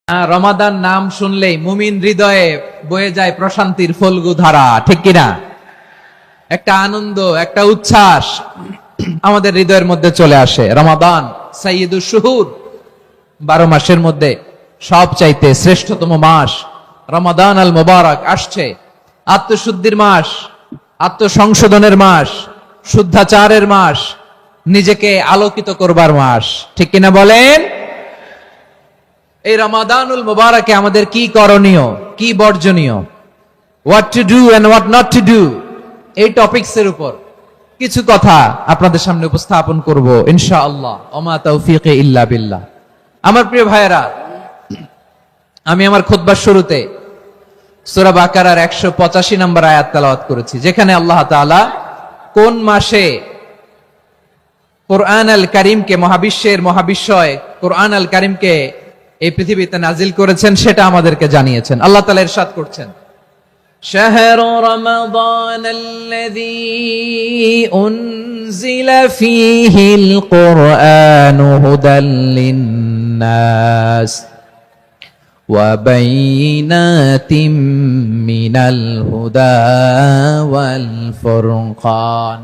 রমাদান নাম শুনলেই মুমিন হৃদয়ে বয়ে যায় প্রশান্তির ফল্গু ধারা, ঠিক কিনা? একটা আনন্দ, একটা উচ্ছ্বাস আমাদের হৃদয়ের মধ্যে চলে আসে। রমাদান সাইয়্যিদুশ শুহুর, 12 মাসের মধ্যে সবচাইতে শ্রেষ্ঠতম মাস রমাদান আল মুবারক আসছে। আত্মশুদ্ধির মাস, আত্মসংশোধনের মাস, শুদ্ধাচারের মাস, নিজেকে আলোকিত করবার মাস, ঠিক কিনা বলেন? এই রমাদানুল মুবারকে আমাদের কি করণীয়, কি বর্জনীয়, what to do and what not to do, এই টপিকস এর উপর কিছু কথা আপনাদের সামনে উপস্থাপন করব ইনশাআল্লাহ। ওমা তাওফীকি ইল্লা বিল্লাহ। আমার প্রিয় ভাইয়েরা, আমি আমার খুতবার শুরুতে সূরা বাকারার 185 নম্বর আয়াত তেলাওয়াত করেছি, যেখানে আল্লাহ তাআলা কোন মাসে কোরআন আল কারীমকে, মহাবিশ্বের মহাবিশ্বয় কোরআন আল কারীমকে এই পৃথিবীতে নাজিল করেছেন সেটা আমাদেরকে জানিয়েছেন। আল্লাহ তাআলা ইরশাদ করছেন, শাহরু রমাদান আল্লাযী উনজিলা ফীহিল কুরআনু হুদাল লিন-নাস ওয়া বাইয়িনাতিম মিনাল হুদা ওয়াল ফুরকান।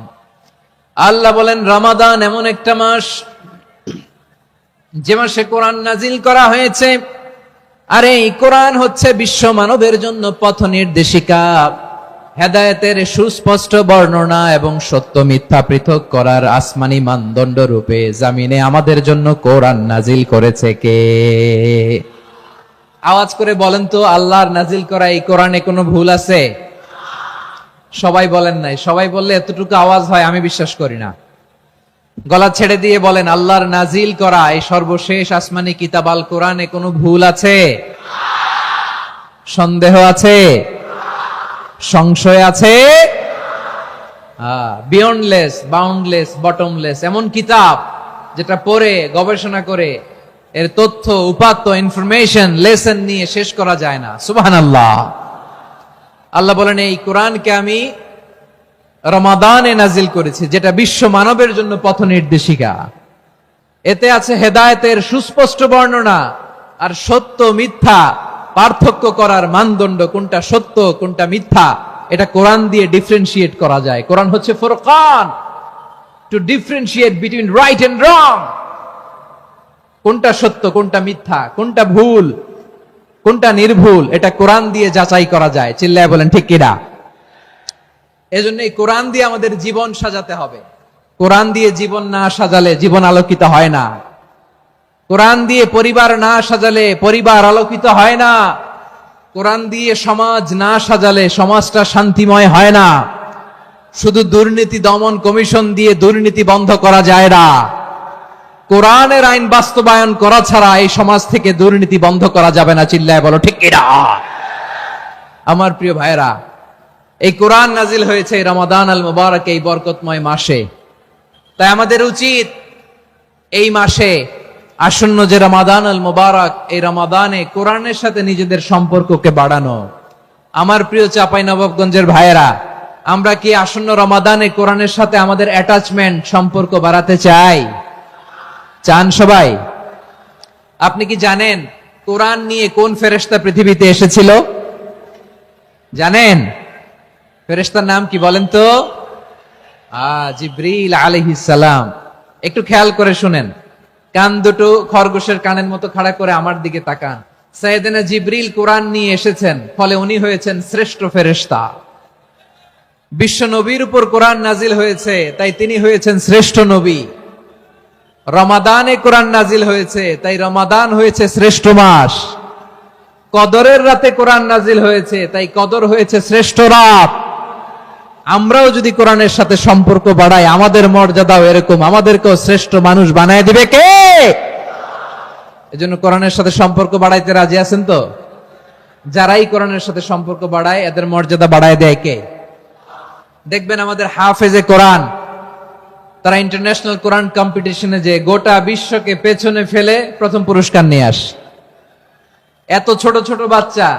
আল্লাহ বলেন, রমাদান এমন একটা মাস যে মাসে কোরআন নাজিল করা হয়েছে। আর এই কোরআন হচ্ছে বিশ্ব মানবের জন্য পথ নির্দেশিকা, হেদায়েতের সুস্পষ্ট বর্ণনা এবং সত্য মিথ্যা পৃথক করার আসমানি মানদণ্ড রূপে জামিনে আমাদের জন্য কোরআন নাজিল করেছে কে? আওয়াজ করে বলেন তো, আল্লাহর নাজিল করা এই কোরআনে কোনো ভুল আছে? সবাই বলেন নাই। সবাই বললে এতটুকু আওয়াজ হয় আমি বিশ্বাস করি না। গলা ছেড়ে দিয়ে বলেন, আল্লাহর নাজিল করা এই সর্বশেষ আসমানি কিতাব আল কোরআনে কোনো ভুল আছে? সন্দেহ আছে? সংশয় আছে? বিয়ন্ডলেস, বাউন্ডলেস, বটমলেস, এমন কিতাব যেটা পড়ে গবেষণা করে এর তথ্য, উপাত্ত, ইনফরমেশন, লেসন নিয়ে শেষ করা যায় না। সুবহানাল্লাহ। আল্লাহ বলেন, এই কোরআনকে আমি রমাদানে নাজিল করেছি, যেটা বিশ্ব মানবের জন্য পথ নির্দেশিকা। এতে আছে হেদায়েতের সুস্পষ্ট বর্ণনা আর সত্য মিথ্যা পার্থক্য করার মানদণ্ড, কোনটা সত্য কোনটা মিথ্যা এটা কোরআন দিয়ে ডিফারেন্সিয়েট করা যায়। কোরআন হচ্ছে ফুরকান, to differentiate between right and wrong. কোনটা সত্য, কোনটা মিথ্যা, কোনটা ভুল, কোনটা নির্ভুল, এটা কোরআন দিয়ে যাচাই করা যায়। চিল্লায় বলেন ঠিক কিনা? এজন্য এই কোরআন দিয়ে আমাদের জীবন সাজাতে হবে। কোরআন দিয়ে জীবন না সাজালে জীবন আলোকিত হয় না। কোরআন দিয়ে পরিবার না সাজালে পরিবার আলোকিত হয় না। কোরআন দিয়ে সমাজ না সাজালে সমাজটা শান্তিময় হয় না। শুধু দুর্নীতি দমন কমিশন দিয়ে দুর্নীতি বন্ধ করা যায় না। কোরআনের আইন বাস্তবায়ন করা ছাড়া এই সমাজ থেকে দুর্নীতি বন্ধ করা যাবে না। চিল্লায় বলো ঠিক কিনা? আমার প্রিয় ভাইয়েরা, এই কোরআন নাজিল হয়েছে রমাদান আল মুবারক, এই বরকতময় মাসে। তাই আমাদের উচিত এই মাসে আসন্ন যে রমাদান আল মুবারক, এই রমাদানে কোরআনের সাথে নিজেদের সম্পর্ককে বাড়ানো। আমার প্রিয় চাঁপাইনবাবগঞ্জের ভাইয়েরা, আমরা কি আসন্ন রমাদানে কোরআনের সাথে আমাদের অ্যাটাচমেন্ট, সম্পর্ক বাড়াতে চাই? চান সবাই? আপনি কি জানেন কোরআন নিয়ে কোন ফেরেশতা পৃথিবীতে এসেছিল? জানেন? ফেরেশতার নাম কি বলেন তো? জিবরিল আলাইহিস সালাম। একটু খেয়াল করে শুনেন, কান দুটো খরগোশের কানের মতো খাড়া করে আমার দিকে তাকান। সাইয়েদনা জিবরিল কোরআন নিয়ে এসেছেন, ফলে উনি হয়েছেন শ্রেষ্ঠ ফেরেশতা। বিশ্ব নবীর উপর কোরআন নাজিল হয়েছে, তাই তিনি হয়েছেন শ্রেষ্ঠ নবী। রমাদানে কোরআন নাজিল হয়েছে, তাই রমাদান হয়েছে শ্রেষ্ঠ মাস। কদরের রাতে কোরআন নাজিল হয়েছে, তাই কদর হয়েছে শ্রেষ্ঠ রাত। আমরাও যদি কোরআনের সাথে সম্পর্ক বাড়াই, আমাদের মর্যাদাও এরকম, আমাদেরকেও শ্রেষ্ঠ মানুষ বানায় দিবে কে? এজন্য কোরআনের সাথে সম্পর্ক বাড়াইতে রাজি আছেন তো? যারাই কোরআনের সাথে সম্পর্ক বাড়ায় এদের মর্যাদা বাড়ায় দেয় কে? দেখবেন আমাদের হাফেজে কোরআন, তারা ইন্টারন্যাশনাল কোরআন কম্পিটিশনে যে গোটা বিশ্বকে পেছনে ফেলে প্রথম পুরস্কার নিয়ে আসে। এত ছোট ছোট বাচ্চা,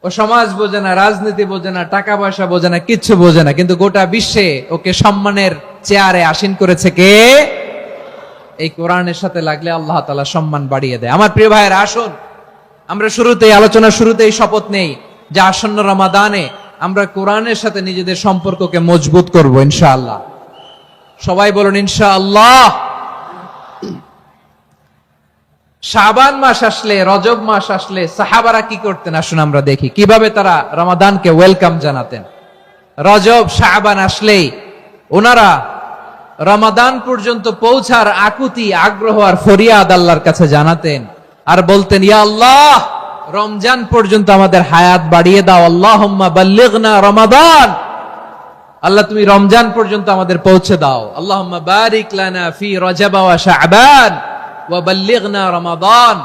ও সমাজ বোঝে না, রাজনীতি বোঝে না, টাকা পয়সা বোঝে না, কিচ্ছু বোঝে না, কিন্তু গোটা বিশ্বে ওকে সম্মানের চেয়ারে আসীন করেছে কে? এই কোরআনের সাথে লাগলে আল্লাহ তাআলা সম্মান বাড়িয়ে দেয়। আমার প্রিয় ভাইয়েরা, আসুন আমরা আলোচনার শুরুতেই শপথ নেই যে আসন্ন রমাদানে আমরা কোরআনের সাথে নিজেদের সম্পর্ককে মজবুত করব ইনশাআল্লাহ। সবাই বলুন ইনশাআল্লাহ। শাবান মাস আসলে, রজব মাস আসলে সাহাবারা কি করতেন আসুন আমরা দেখি কিভাবে তারা রমাদানকে ওয়েলকাম জানাতেন। রজব শাবান আসলেই ওনারা রমাদান পর্যন্ত পৌঁছার আকুতি, আগ্রহ আর ফরিয়াদ আল্লাহর কাছে জানাতেন আর বলতেন, ইয়া আল্লাহ, রমজান পর্যন্ত আমাদের হায়াত বাড়িয়ে দাও। আল্লাহুম্মা বাল্লিগনা রমাদান, আল্লাহ তুমি রমজান পর্যন্ত আমাদের পৌঁছে দাও। আল্লাহুম্মা বারিক লানা ফি রজব ওয়া শাবান ওয়া বাল্লিগনা রমাদান,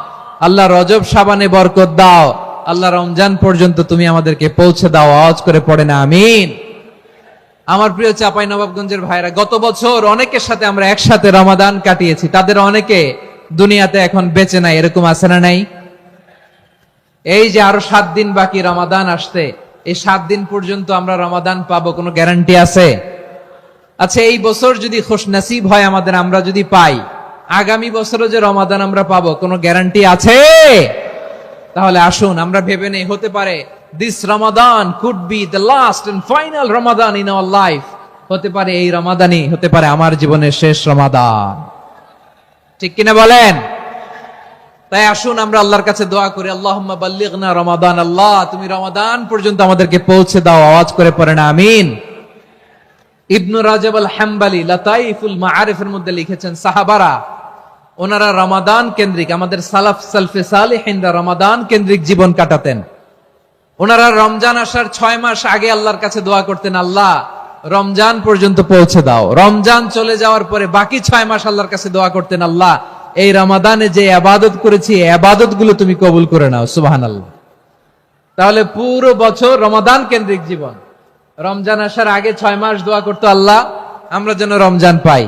আল্লাহ রজব শাবানে বরকত দাও, আল্লাহ রমজান পর্যন্ত তুমি আমাদেরকে পৌঁছে দাও। আওয়াজ করে পড়েন আমিন। আমার প্রিয় চাঁপাইনবাবগঞ্জের ভাইরা, গত বছর অনেকের সাথে আমরা একসাথে রমাদান কাটিয়েছি, তাদের অনেকে দুনিয়াতে এখন বেঁচে নাই, এরকম আছে না নাই? এই যে আরো 7 দিন বাকি রমাদান আসতে, এই 7 দিন পর্যন্ত আমরা রমাদান পাবো, কোনো গ্যারান্টি আছে? আচ্ছা, এই বছর যদি খুশনসিব হয় আমাদের, আমরা যদি পাই, আগামী বছরও যে রমাদান আমরা পাবো, কোনো গ্যারান্টি আছে? তাহলে আসুন আমরা ভেবে নেই, হতে পারে this Ramadan could be the last and final Ramadan in our life. হতে পারে এই রমাদানই হতে পারে আমার জীবনের শেষ রমাদান। ঠিক কিনা বলেন? তাই আসুন আমরা আল্লাহর কাছে দোয়া করি, আল্লাহুম্মা বাল্লিগনা রমাদান, আল্লাহ তুমি রমাদান পর্যন্ত আমাদেরকে পৌঁছে দাও। আওয়াজ করে পড়েন আমিন। ইবনু রাজব আল হাম্বলি লাতাইফুল মাআরিফের মধ্যে লিখেছেন, সাহাবারা ওনারা রমাদান কেন্দ্রিক, আমাদের সালফে সালেহিনরা রমাদান কেন্দ্রিক জীবন কাটাতেন। ওনারা রমজান আসার 6 মাস আগে আল্লাহর কাছে দোয়া করতেন, আল্লাহ রমজান পর্যন্ত পৌঁছে দাও। রমজান চলে যাওয়ার পরে বাকি 6 মাস আল্লাহর কাছে দোয়া করতেন, আল্লাহ এই রমাদানে যে ইবাদত করেছি এই ইবাদত গুলো তুমি কবুল করে নাও। সুবহানাল্লাহ। তাহলে পুরো বছর রমাদান কেন্দ্রিক জীবন। রমজান আসার আগে 6 মাস দোয়া করতো, আল্লাহ আমরা যেন রমজান পাই।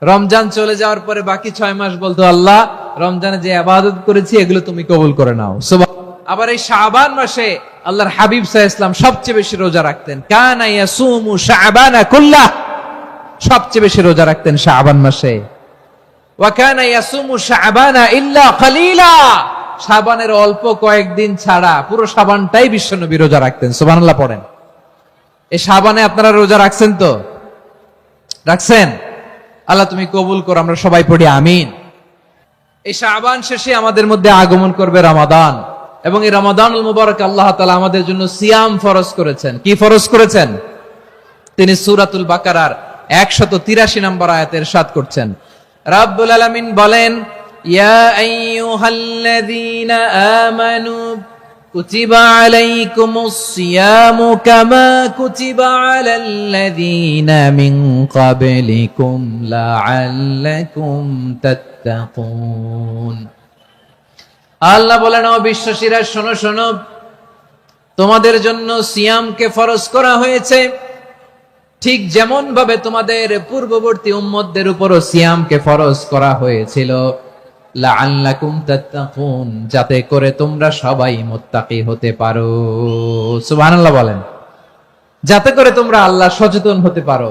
রমজান চলে যাওয়ার পরে বাকি 6 মাস বলতো, আল্লাহ রমজানে যে ইবাদত করেছি এগুলো তুমি কবুল করে নাও। আবার এই শাবান মাসে আল্লাহর হাবিব সাল্লাল্লাহু আলাইহি ওয়াসাল্লাম সবচেয়ে বেশি রোজা রাখতেন। কানা ইয়াসুমু শাবানা কুল্লাহ, সবচেয়ে বেশি রোজা রাখতেন শাবান মাসে। ওয়া কানা ইয়াসুমু শাবানা ইল্লা কালিলা, শাবানের অল্প কয়েকদিন ছাড়া পুরো শাবানটাই বিশ্বনবী রোজা রাখতেন। সুবহানাল্লাহ পড়েন। এই শাবানে আপনারা রোজা রাখছেন তো? রাখছেন? আল্লাহ তুমি কবুল করো, আমরা সবাই পড়ি আমিন। এই শাবান শেষে আমাদের মধ্যে আগমন করবে রমাদান, এবং এই রমাদানুল মুবারক আল্লাহ তাআলা আমাদের জন্য সিয়াম ফরজ করেছেন। কি ফরজ করেছেন? তিনি সূরাতুল বাকারার 183 নম্বর আয়াতে ইরশাদ করছেন, রাব্বুল আলামিন বলেন, ইয়া আইয়ুহাল্লাযীনা আমানু কুতিবা আলাইকুমুস সিয়ামু কামা কুতিবা আলাল্লাযীনা মিন ক্বাবলিকুম লাআল্লাকুম তাত্তাকুন। আল্লাহ বলেন, ও বিশ্বাসীরা শোনো শোনো, তোমাদের জন্য সিয়ামকে ফরজ করা হয়েছে, ঠিক যেমন ভাবে তোমাদের পূর্ববর্তী উম্মতদের উপরও সিয়ামকে ফরজ করা হয়েছিল, লাআল্লাকুম তাত্তাকুন, যাতে করে তোমরা সবাই মুত্তাকি হতে পারো। সুবহানাল্লাহ বলেন, যাতে করে তোমরা আল্লাহ সচেতন হতে পারো।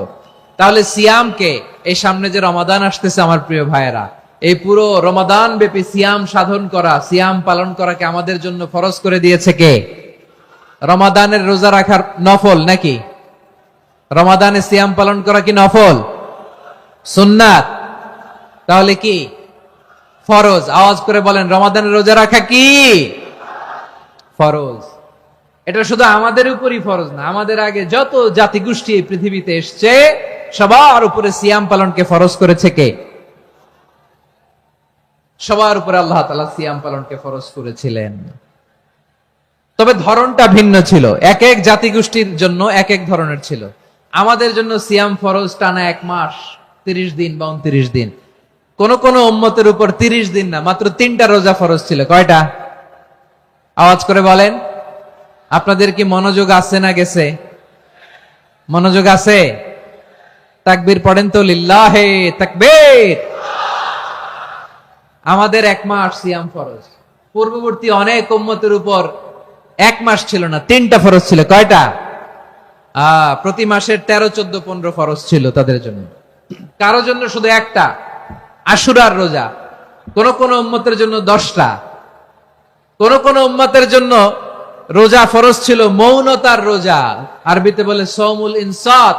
তাহলে সিয়ামকে, এই সামনে যে রমাদান আসতেছে আমার প্রিয় ভাইয়েরা, এই পুরো রমাদান ব্যাপী সিয়াম সাধন করা, সিয়াম পালন করাকে আমাদের জন্য ফরজ করে দিয়েছে কে? রমাদানের রোজা রাখার নফল নাকি? রমাদানে সিয়াম পালন করা কি নফল? সুন্নাত? তাহলে কি ফরজ? আওয়াজ করে বলেন, রমাদানের রোজা রাখা কি ফরজ? এটা শুধু আমাদের উপরই ফরজ না, আমাদের আগে যত জাতিগোষ্ঠী এই পৃথিবীতে এসছে সবার উপরে সিয়াম পালনকে ফরজ করেছে কে? সবার উপরে আল্লাহ তাআলা সিয়াম পালনকে ফরজ করেছিলেন। তবে ধরনটা ভিন্ন ছিল, এক এক জাতিগোষ্ঠীর জন্য এক এক ধরনের ছিল। আমাদের জন্য সিয়াম ফরজ টানা 1 মাস 30 দিন বা 29 দিন। কোন কোন উম্মতের উপর 30 দিন না, মাত্র 3টা রোজা ফরজ ছিল। কয়টা? আওয়াজ করে বলেন। আপনাদের কি মনোযোগ আছে না গেছে? মনোযোগ আছে? তাকবীর পড়েন তো, লিল্লাহে তাকবীর। আমাদের 1 মাস সিয়াম ফরজ, পূর্ববর্তী অনেক উম্মতের উপর 1 মাস ছিল না, 3টা ফরজ ছিল। কয়টা? প্রতি মাসের 13, 14, 15 ফরজ ছিল তাদের জন্য। কারো জন্য শুধু একটা, আশুরার রোজা। কোন কোন উম্মতের জন্য 10টা, কোন কোন উম্মতের জন্য রোজা ফরজ ছিল মৌনতার রোজা, আরবিতে বলে সৌমুল ইনসাত,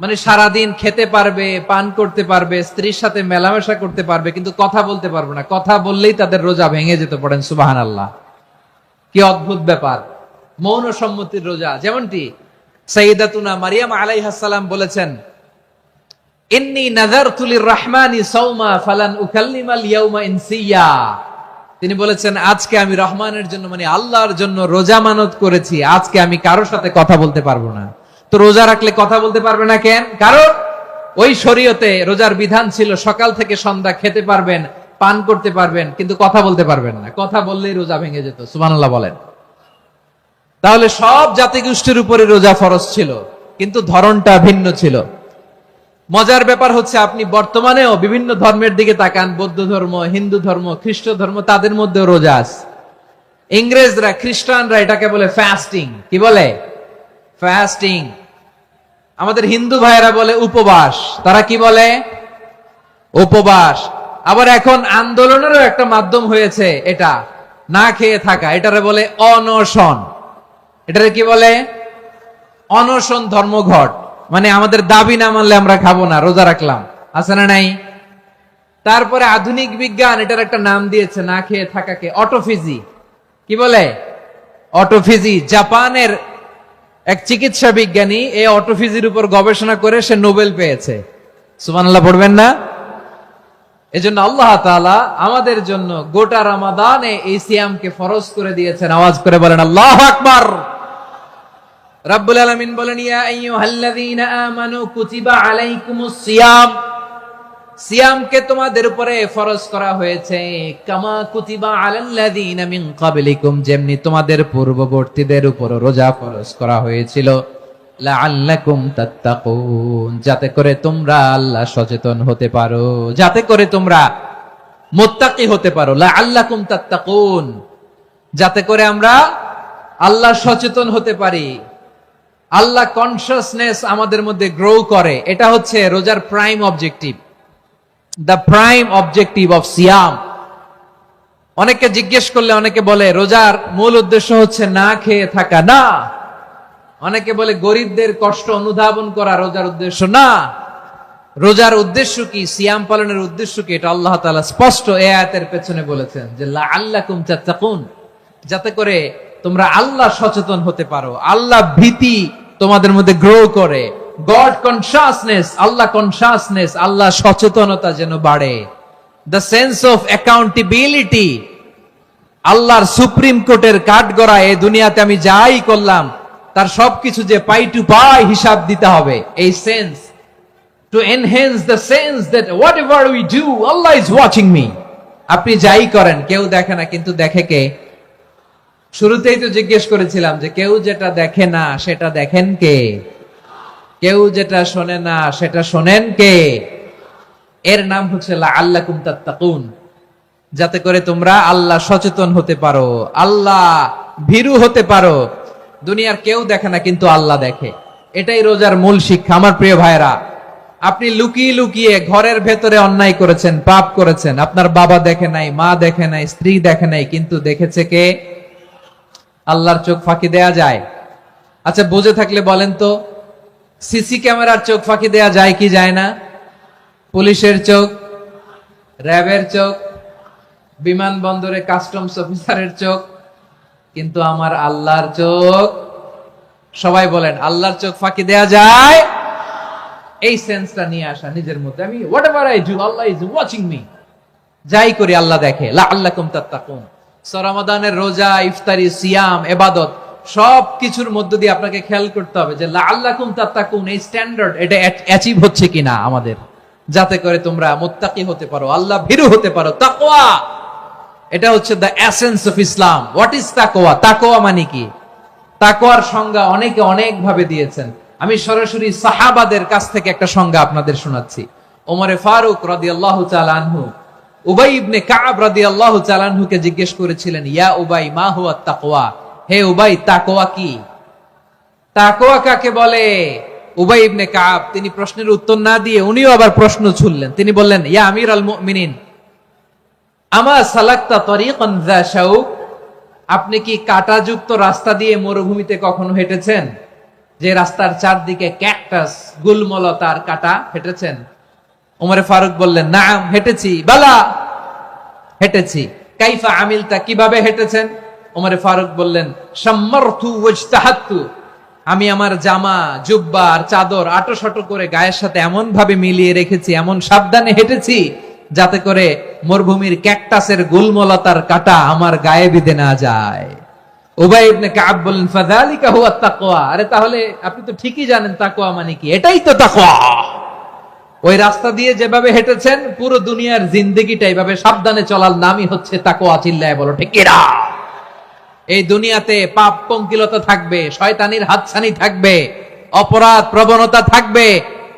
মানে সারাদিন খেতে পারবে, পান করতে পারবে, স্ত্রীর সাথে মেলামেশা করতে পারবে, কিন্তু কথা বলতে পারবে না। কথা বললেই তাদের রোজা ভেঙে যেত। পড়েন সুবহানাল্লাহ। কি অদ্ভুত ব্যাপার, মৌন সম্মতির রোজা। যেমনটি সাইয়্যিদাতুনা মারিয়াম আলাইহিস সালাম বলেছেন, ইন্নী নাযারতু লির-রাহমানি সাওমা ফালান উকাল্লিমাল ইয়াওমা ইনসিয়া। তিনি বলেছেন, আজকে আমি রহমানের জন্য, মানে আল্লাহর জন্য রোজা মানত করেছি, আজকে আমি কারোর সাথে কথা বলতে পারবো না। তো রোজা রাখলে কথা বলতে পারবে না কেন? কারণ ওই শরীয়তে রোজার বিধান ছিল সকাল থেকে সন্ধ্যা খেতে পারবেন, পান করতে পারবেন, কিন্তু কথা বলতে পারবেন না। কথা বললেই রোজা ভেঙে যেত। সুবহানাল্লাহ বলেন। তাহলে সব জাতিগোষ্ঠীর উপরে রোজা ফরজ ছিল, কিন্তু ধরনটা ভিন্ন ছিল। মজার ব্যাপার হচ্ছে, আপনি বর্তমানেও বিভিন্ন ধর্মের দিকে তাকান, বৌদ্ধ ধর্ম, হিন্দু ধর্ম, খ্রিস্ট ধর্ম, তাদের মধ্যেও রোজা আছে। ইংরেজরা, খ্রিস্টানরা এটাকে বলে ফাস্টিং। কি বলে? ফাস্টিং। আমাদের হিন্দু ভাইয়েরা বলে উপবাস। তারা কি বলে? উপবাস। আবার এখন আন্দোলনেরও একটা মাধ্যম হয়েছে এটা, না খেয়ে থাকা, এটারে বলে অনশন। এটারে কি বলে? অনশন ধর্মঘট। মানে আমাদের দাবি না মানলে আমরা খাবো না, রোজা রাখলাম। আছে না নাই? তারপরে আধুনিক বিজ্ঞান এটার একটা নাম দিয়েছে না খেয়ে থাকাকে, অটোফিজি। কি বলে? অটোফিজি। জাপানের এক চিকিৎসা বিজ্ঞানী এই অটোফিজির উপর গবেষণা করে সে নোবেল পেয়েছে। সুবহানাল্লাহ পড়বেন না? এজন্য আল্লাহ তাআলা আমাদের জন্য গোটা রমাদানে এই সিয়ামকে ফরজ করে দিয়েছেন। আওয়াজ করে বলেন আল্লাহু আকবার। রাব্বুল আলামিন বলেন, ইয়া আইয়ুহাল্লাযীনা আমানু কুতিবা আলাইকুমুস সিয়াম। সিয়ামকে তোমাদের উপরে ফরজ করা হয়েছে, কামা কুতিবা আলাল্লাযীনা মিন ক্বাবলিকুম, যেমনি তোমাদের পূর্ববর্তীদের উপর রোজা ফরজ করা হয়েছিল, লাআল্লাকুম তাত্তাকুন, যাতে করে তোমরা আল্লাহ সচেতন হতে পারো, যাতে করে তোমরা মুত্তাকি হতে পারো। লাআল্লাকুম তাত্তাকুন, যাতে করে আমরা আল্লাহ সচেতন হতে পারি, আল্লাহ কনসিয়াসনেস আমাদের মধ্যে গ্রো করে। এটা হচ্ছে রোজার prime objective, the prime objective of সিয়াম। অনেকে জিজ্ঞেস করলে অনেকে বলে রোজার মূল উদ্দেশ্য হচ্ছে না খেয়ে থাকা। না। অনেকে বলে গরিবদের কষ্ট অনুধাবন করা রোজার উদ্দেশ্য। না। রোজার উদ্দেশ্য কি, সিয়াম পালনের উদ্দেশ্য কি, এটা আল্লাহ তাআলা স্পষ্ট এই আয়াতের পেছনে বলেছেন যে লাআল্লাকুম তাত্তাকুন, যাতে করে তোমরা আল্লাহ সচেতন হতে পারো, আল্লাহ ভীতি তোমাদের মধ্যে গ্রো করে, গড কনসিয়াসনেস, আল্লাহ কনসিয়াসনেস, আল্লাহ সচেতনতা যেন বাড়ে, দ্য সেন্স অফ অ্যাকাউন্টেবিলিটি। আল্লাহর সুপ্রিম কোর্টের কাঠগড়া এই দুনিয়াতে আমি যাই করলাম তার সবকিছু যে পাই টু পাই হিসাব দিতে হবে, এই sense, to enhance the sense that what ever we do Allah is watching me. আপনি যাই করেন কেউ দেখে না, কিন্তু দেখে কে? শুরুতেই তো জিজ্ঞেস করেছিলাম যে কেউ যেটা দেখে না সেটা দেখেন কে? কেউ যেটা শোনে না সেটা শোনেন কে? এর নাম হচ্ছে লাআল্লাকুম তাত্তাকুন, যাতে করে তোমরা আল্লাহ সচেতন হতে পারো, আল্লাহ ভীরু হতে পারো। দুনিয়ার কেউ দেখে না, কিন্তু আল্লাহ দেখে। এটাই রোজার মূল শিক্ষা। আমার প্রিয় ভাইরা, আপনি লুকিয়ে লুকিয়ে ঘরের ভেতরে অন্যায় করেছেন, পাপ করেছেন, আপনার বাবা দেখে নাই, মা দেখে নাই, স্ত্রী দেখে নাই, কিন্তু দেখেছে কে? আল্লাহর চোখ ফাঁকি দেয়া যায়? আচ্ছা, বুঝে থাকলে বলেন তো, সিসি ক্যামেরার চোখ ফাঁকি দেয়া যায় কি যায় না? পুলিশের চোখ, র্যাবের চোখ, বিমানবন্দরে কাস্টমস অফিসারের চোখ, কিন্তু আমার আল্লাহর চোখ? সবাই বলেন, আল্লাহর চোখ ফাঁকি দেয়া যায়? এই সেন্সটা নিয়ে আসা নিজের মধ্যে, আমি what ever I do Allah is watching me, যাই করি আল্লাহ দেখে। লাআল্লাকুম তাত্তাকুন। রমাদানের রোজা, ইফতারি, সিয়াম, ইবাদত সব কিছুর মধ্য দিয়ে আপনাকে খেয়াল করতে হবে যে লাআল্লাকুম তাত্তাকুন, এই স্ট্যান্ডার্ড এটা অ্যাচিভ হচ্ছে কিনা আমাদের, যাতে করে তোমরা মুত্তাকি হতে পারো, আল্লাহ ভীরু হতে পারো। তাকওয়া, এটা হচ্ছে the essence of Islam. What is তাকওয়া? তাকওয়া মানে কি? তাকওয়ার সংজ্ঞা অনেকে অনেক ভাবে দিয়েছেন। আমি সরাসরি সাহাবাদের কাছ থেকে একটা সংজ্ঞা আপনাদের শোনাচ্ছি। ওমরে ফারুক রাদিয়াল্লাহু তাআলা আনহু উবাই ইবনে কাব রাদিয়াল্লাহু তাআলা আনহুকে জিজ্ঞেস করেছিলেন, ইয়া উবাই মা হুয়া তাকওয়া, হে উবাই তাকওয়া কি? তাকওয়া কাকে বলে? উবাই ইবনে কাব তিনি প্রশ্নের উত্তর না দিয়ে উনিও আবার প্রশ্ন ছুড়লেন। তিনি বললেন, ইয়া আমিরাল মুমিনিন আমা সালাকতা তরিকান যা শাউক, আপনি কি কাঁটাযুক্ত রাস্তা দিয়ে মরুভূমিতে কখনো হেঁটেছেন? যে রাস্তার চারদিকে ক্যাকটাস, গুলমলতার কাঁটা, হেঁটেছেন? ওমরে ফারুক বললেন, নাম, হেঁটেছি। বালা, হেঁটেছি। কাইফা আমিলতা, কিভাবে হেঁটেছেন? ওমরে ফারুক বললেন, শাম্মারতু ওয়াজতাহাতু, আমি আমার জামা, জুব্বা আর চাদর আটোসাটো করে গায়ের সাথে এমন ভাবে মিলিয়ে রেখেছি, এমন সাবধানে হেঁটেছি যাতে করে মরুভূমির ক্যাকটাসের গুলমলতার কাঁটা আমার গায়ে বিঁধে না যায়। উবাই ইবনে কাব বললেন, ফাযালিকা হুয়া তাকওয়া। আরে তাহলে আপনি তো ঠিকই জানেন তাকওয়া মানে কি, এটাই তো তাকওয়া। ওই রাস্তা দিয়ে যেভাবে হেঁটেছেন, পুরো দুনিয়ার জিন্দেগিটা এইভাবে সাবধানে চলার নামই হচ্ছে তাকওয়া। চিল্লায় বলো ঠিক কিনা? এই দুনিয়াতে পাপ পঙ্কিলতা থাকবে, শয়তানির হাতছানি থাকবে, অপরাধ প্রবণতা থাকবে,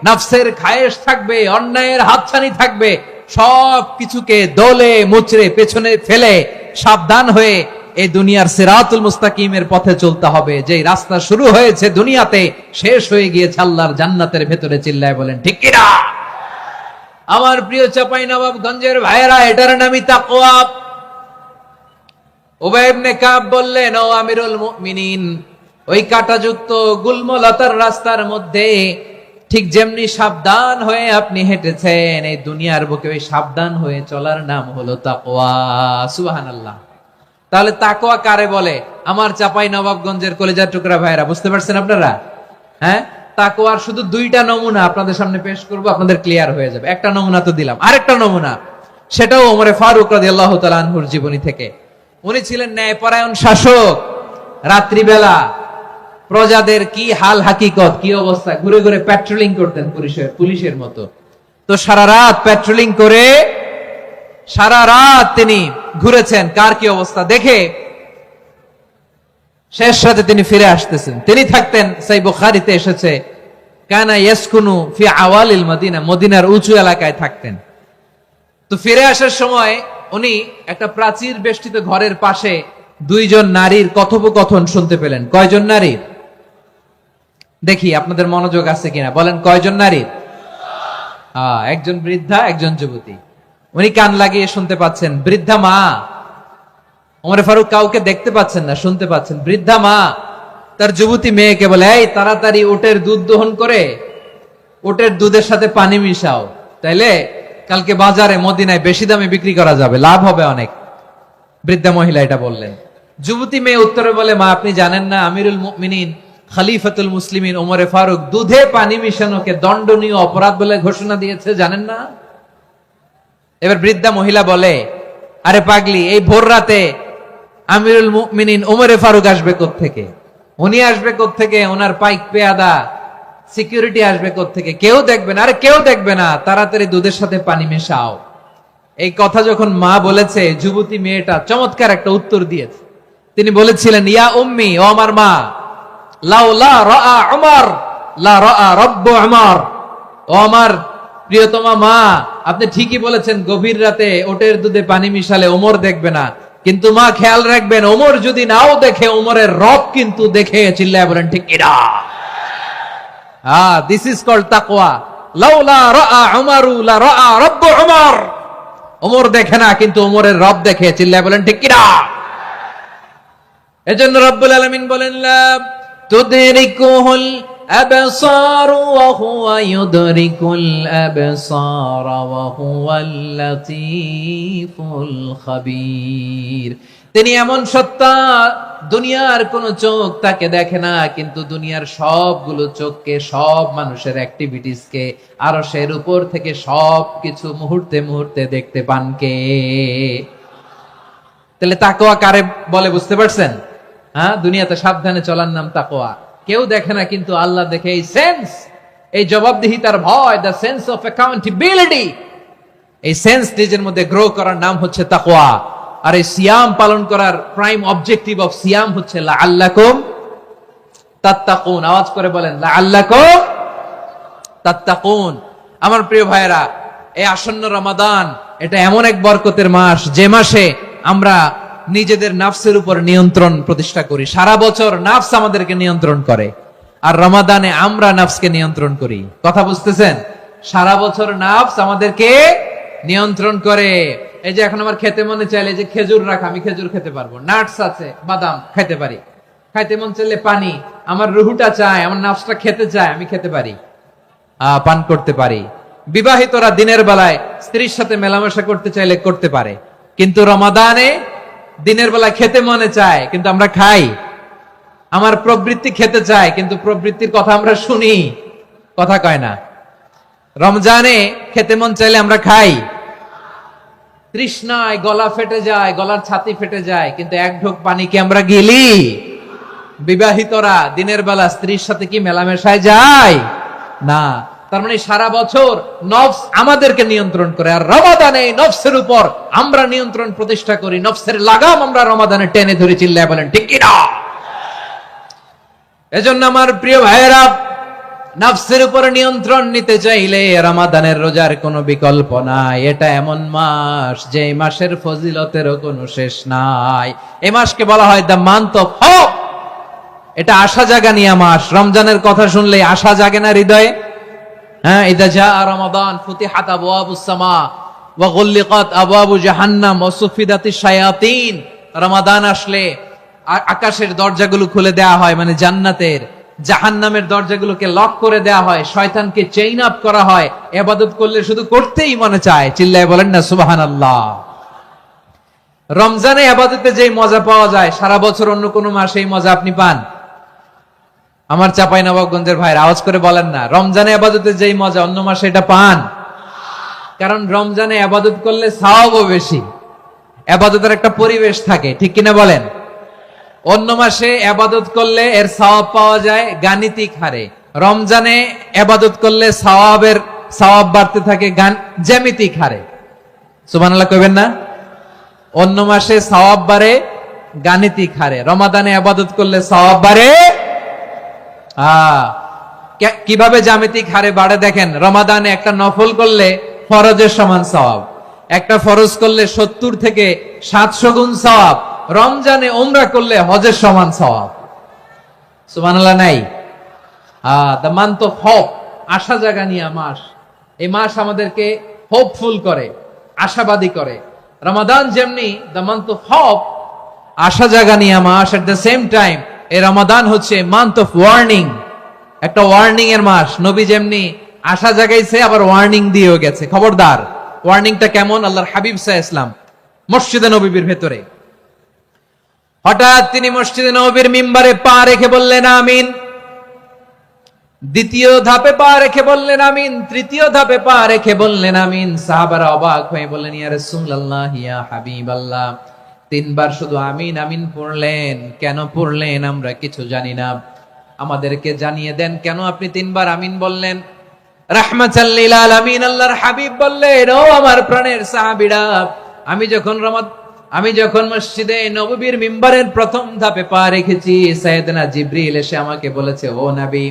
নফসের খায়েশ থাকবে, অন্যায়ের হাতছানি থাকবে। সব কিছুকে দলে মুচড়ে পেছনে ফেলে সাবধান হয়ে এই দুনিয়ার সিরাতুল মুস্তাকিমের পথে চলতে হবে। যেই রাস্তা শুরু হয়েছে দুনিয়াতে, শেষ হয়ে গিয়েছে আল্লাহর জান্নাতের ভেতরে। চিল্লায় বলেন ঠিক কিনা? আমার প্রিয় চাঁপাইনবাবগঞ্জের ভাইয়েরা, এটার নামই তাকওয়া। উবাই ইবনে কাব বললেন, ও আমিরুল মুমিনিন, ওই কাঁটাযুক্ত গুলমলতার রাস্তার মধ্যে ঠিক যেমনি সাবধান হয়ে আপনি হেঁটেছেন, এই দুনিয়ার বুকে ওই সাবধান হয়ে চলার নাম হলো তাকওয়া। সুবহানাল্লাহ। তাহলে তাকওয়া কারে বলে? আমার চাঁপাইনবাবগঞ্জের কলিজার টুকরা ভাইয়েরা, বুঝতে পারছেন আপনারা? হ্যাঁ, তাকওয়ার শুধু দুইটা নমুনা আপনাদের সামনে পেশ করব, আপনাদের ক্লিয়ার হয়ে যাবে। একটা নমুনা তো দিলাম, আরেকটা নমুনা, সেটাও ওমরে ফারুক রাদিয়াল্লাহু তাআলা আনহুর জীবনী থেকে। উনি ছিলেন ন্যায়পরায়ণ শাসক। রাত্রিবেলা প্রজাদের কি হাল হাকিকত, কি অবস্থা, ঘুরে ঘুরে প্যাট্রোলিং করতেন পুলিশের মতো। তো সারা রাত প্যাট্রোলিং করে সারা রাত তিনি ঘুরেছেন কার কি অবস্থা দেখে। শেষ রাতে তিনি ফিরে আসতেছেন। তিনি থাকতেন, সেই বুখারীতে এসেছে, কানা ইয়াসকুনু ফি আওয়ালিল মদিনা, মদিনার উঁচু এলাকায় থাকতেন। তো ফিরে আসার সময় উনি একটা প্রাচীর বেষ্টিত ঘরের পাশে দুইজন নারীর কথোপকথন শুনতে পেলেন। কয়জন নারীর? দেখি আপনাদের মনোযোগ আছে কিনা, বলেন কয়জন নারীর? একজন বৃদ্ধা, একজন যুবতী। উনি কান লাগিয়ে শুনতে পাচ্ছেন। বৃদ্ধা মা, ওমর ফারুক কাউকে দেখতে পাচ্ছেন না, শুনতে পাচ্ছেন। বৃদ্ধা মা তার যুবতী মেয়েকে বলে, এই তাড়াতাড়ি উটের দুধ দহন করে উটের দুধের সাথে পানি মিশাও, তাইলে কালকে বাজারে মদিনায় বেশি দামে বিক্রি করা যাবে, লাভ হবে অনেক। বৃদ্ধা মহিলা এটা বললেন। যুবতী মেয়ে উত্তরে বলে, মা আপনি জানেন না আমিরুল মুমিনিন খলিফাতুল মুসলিমিন ওমরে ফারুক দুধে পানি মিশানোকে দণ্ডনীয় অপরাধ বলে ঘোষণা দিয়েছে, জানেন না? এবার বৃদ্ধা মহিলা বলে, আরে পাগলি, এই ভোর রাতে আমিরুল মুমিনিন ওমরে ফারুক আসবে কোত্থেকে? উনি আসবে কোত্থেকে? ওনার পাইক পেয়াদা সিকিউরিটি আসবে কোত্থেকে? কেউ দেখবে না। আরে কেউ দেখবে না, তাড়াতাড়ি দুধের সাথে পানি মেশাও। এই কথা যখন মা বলেছে, যুবতী মেয়েটা চমৎকার একটা উত্তর দিয়েছে। তিনি বলেছিলেন, ইয়া উম্মি, ও আমার মা, লাউলা রাআ উমর লা রাআ রব্বু উমর। ও আমার প্রিয়তমা মা, আপনি ঠিকই বলেছেন, গভীর রাতে ওটের দুধে পানি মিশালে ওমর দেখবে না, কিন্তু মা খেয়াল রাখবেন, ওমর যদি নাও দেখে, ওমরের রব কিন্তু দেখে। চিল্লায় বলেন ঠিক কিনা? দিস ইজ কল্ড তাকওয়া। লাউলা রাআ উমরু লা রাআ রব্বু উমর। ওমর দেখে না, কিন্তু ওমরের রব দেখে। চিল্লায় বলেন ঠিক কিনা? এজন্য রব্বুল আলামিন বলেন, লা তুদরিকুহুল আবসার ওয়া হুয়া ইউদরিকুল আবসার ওয়া হুয়াল লাতীফুল খাবীর। তিনি এমন সত্তা, দুনিয়ার কোন চোখ তাকে দেখে না, কিন্তু দুনিয়ার সবগুলো চোখকে, সব মানুষের অ্যাক্টিভিটিসকে আরশের উপর থেকে সবকিছু মুহূর্তে মুহূর্তে দেখতে পান কে? তাহলে তাকওয়া কারে বলে, বুঝতে পারছেন? দুনিয়াতে সাবধানে চলার নাম তাকওয়া। কেউ দেখে না, কিন্তু আল্লাহ দেখে। এই সেন্স, এই জবাবদিহিতার ভয়, দ্য সেন্স অফ অ্যাকাউন্টেবিলিটি, এই সেন্স নিজের মধ্যে গ্রো করার নাম হচ্ছে তাকওয়া। আর এই সিয়াম পালন করার প্রাইম অবজেক্টিভ অফ সিয়াম হচ্ছে লাআল্লাকুম তাত্তাকুন। আওয়াজ করে বলেন, লাআল্লাকুম তাত্তাকুন। আমার প্রিয় ভাইয়েরা, এই আসন্ন রমাদান, এটা এমন এক বরকতের মাস, যে মাসে আমরা নিজেদের নাফসের উপর নিয়ন্ত্রণ প্রতিষ্ঠা করি। সারা বছর নাফস আমাদেরকে নিয়ন্ত্রণ করে, আর রমাদানে আমরা নাফসকে নিয়ন্ত্রণ করি। কথা বুঝতেছেন? সারা বছর নাফস আমাদেরকে নিয়ন্ত্রণ করে। এই যে এখন আমার খেতে মনে চাইলে যে খেজুর রাখা, আমি খেজুর খেতে পারবো, নাটস আছে, বাদাম খাইতে পারি। খাইতে মন চাইলে পানি, আমার রুহুটা চায়, আমার নাফসটা খেতে চায়, আমি খেতে পারি, পান করতে পারি। বিবাহিতরা দিনের বেলায় স্ত্রীর সাথে মেলামেশা করতে চাইলে করতে পারে, কিন্তু রমাদানে দিনের বেলায় খেতে মনে চায় কিন্তু আমরা খাই। আমার প্রবৃত্তি খেতে চায় কিন্তু প্রবৃত্তির কথা আমরা শুনি, কথা কয় না। রমজানে খেতে মন চাইলে আমরা খাই, তৃষ্ণায় গলা ফেটে যায়, গলার ছাতি ফেটে যায়, কিন্তু এক ঢোক পানি কি আমরা গিলি? বিবাহিতরা দিনের বেলা স্ত্রীর সাথে কি মেলামেশায় যায় না। তার মানে সারা বছর নফস আমাদেরকে নিয়ন্ত্রণ করে, আর রমাদানে নফসের উপর আমরা নিয়ন্ত্রণ প্রতিষ্ঠা করি। নফসের লাগাম আমরা রমাদানে টেনে ধরে, চিল্লায় বলেন ঠিক কিনা? এজন্য আমার প্রিয় ভাইয়েরা, নফসের উপরে নিয়ন্ত্রণ নিতে চাইলে রমাদানের রোজার কোনো বিকল্প নাই। এটা এমন মাস যে মাসের ফজিলতেরও কোনো শেষ নাই। এই মাসকে বলা হয় দ্য মান্থ অফ হোপ। এটা আশা জাগানিয়া মাস। রমজানের কথা শুনলে আশা জাগে না হৃদয়ে? হ্যাঁ, ইদা জা রমাদান ফুতিহাত আবওয়াবুস সামা ওয়া গুল্লিকাত আবওয়াবু জাহান্নাম ওয়া সুফিদাতিশ শায়াতিন। রমাদান আসলে আকাশের দরজাগুলো খুলে দেয়া হয়, মানে জান্নাতের। জাহান্নামের দরজাগুলোকে লক করে দেয়া হয়, শয়তানকে চেইন আপ করা হয়। ইবাদত করলে শুধু করতেই মনে চায়, চিল্লায় বলেন না সুবহানাল্লাহ। রমজানে ইবাদতে যেই মজা পাওয়া যায়, সারা বছর অন্য কোনো মাসে এই মজা আপনি পান? আমার চাঁপাইনবাবগঞ্জের ভাইরা আওয়াজ করে বলেন না, রমজানে ইবাদতে যেই মজা অন্য মাসে এটা পান? কারণ রমজানে ইবাদত করলে সওয়াবও বেশি, ইবাদতের একটা পরিবেশ থাকে, ঠিক কিনা বলেন? অন্য মাসে ইবাদত করলে এর সওয়াব পাওয়া যায় গাণিতিক হারে, রমজানে ইবাদত করলে সওয়াব বাড়তে থাকে জ্যামিতিক হারে। সুবহানাল্লাহ কইবেন না? অন্য মাসে সওয়াব বাড়ে গাণিতিক হারে, রমাদানে ইবাদত করলে সওয়াব বাড়ে কিভাবে জ্যামিতিক হারে বাড়ে দেখেন। রমাদানে একটা নফল করলে ফরজের সমান সওয়াব, একটা ফরজ করলে 70 থেকে 700 গুণ সওয়াব, রমজানে উমরা করলে হজের সমান সওয়াব। সুবহানাল্লাহ নাই? দ্য মান্থ অফ হোপ, আশা জাগানিয়া মাস। এই মাস আমাদেরকে হোপফুল করে, আশাবাদী করে। রমাদান যেমনি দ্য মান্থ অফ হোপ, আশা জাগানিয়া মাস, এট দ্য সেম টাইম এই রমাদান হচ্ছে মান্থ অফ ওয়ার্নিং, একটা ওয়ার্নিং এর মাস। নবী যেমনি আশা জাগাইছে, আবার ওয়ার্নিং দিয়েও গেছে, খবরদার। ওয়ার্নিংটা কেমন? আল্লাহর হাবিব সাল্লাল্লাহু আলাইহি ওয়াসাল্লাম মসজিদে নববীর ভেতরে হঠাৎ তিনি মসজিদে নববীর মিম্বারে পা রেখে বললেন আমিন। দ্বিতীয় ধাপে পা রেখে বললেন আমিন, তৃতীয় ধাপে পা রেখে বললেন আমিন। সাহাবারা অবাক হয়ে বললেন ইয়া রাসূলুল্লাহ, ইয়া হাবিবাল্লাহ, 3 বার শুধু আমিন আমিন পড়লেন, কেন পড়লেন আমরা কিছু জানি না, আমাদেরকে জানিয়ে দেন কেন আপনি 3 বার আমিন বললেন। রাহমাতাল লিল আলামিন আল্লাহর হাবিব বললেন, ও আমার প্রাণের সাহাবীরা, আমি যখন মসজিদে নববীর মিম্বারের প্রথম ধাপে পা রেখেছি, সাইয়েদনা জিবরিল এসে আমাকে বলেছে, ও নবী,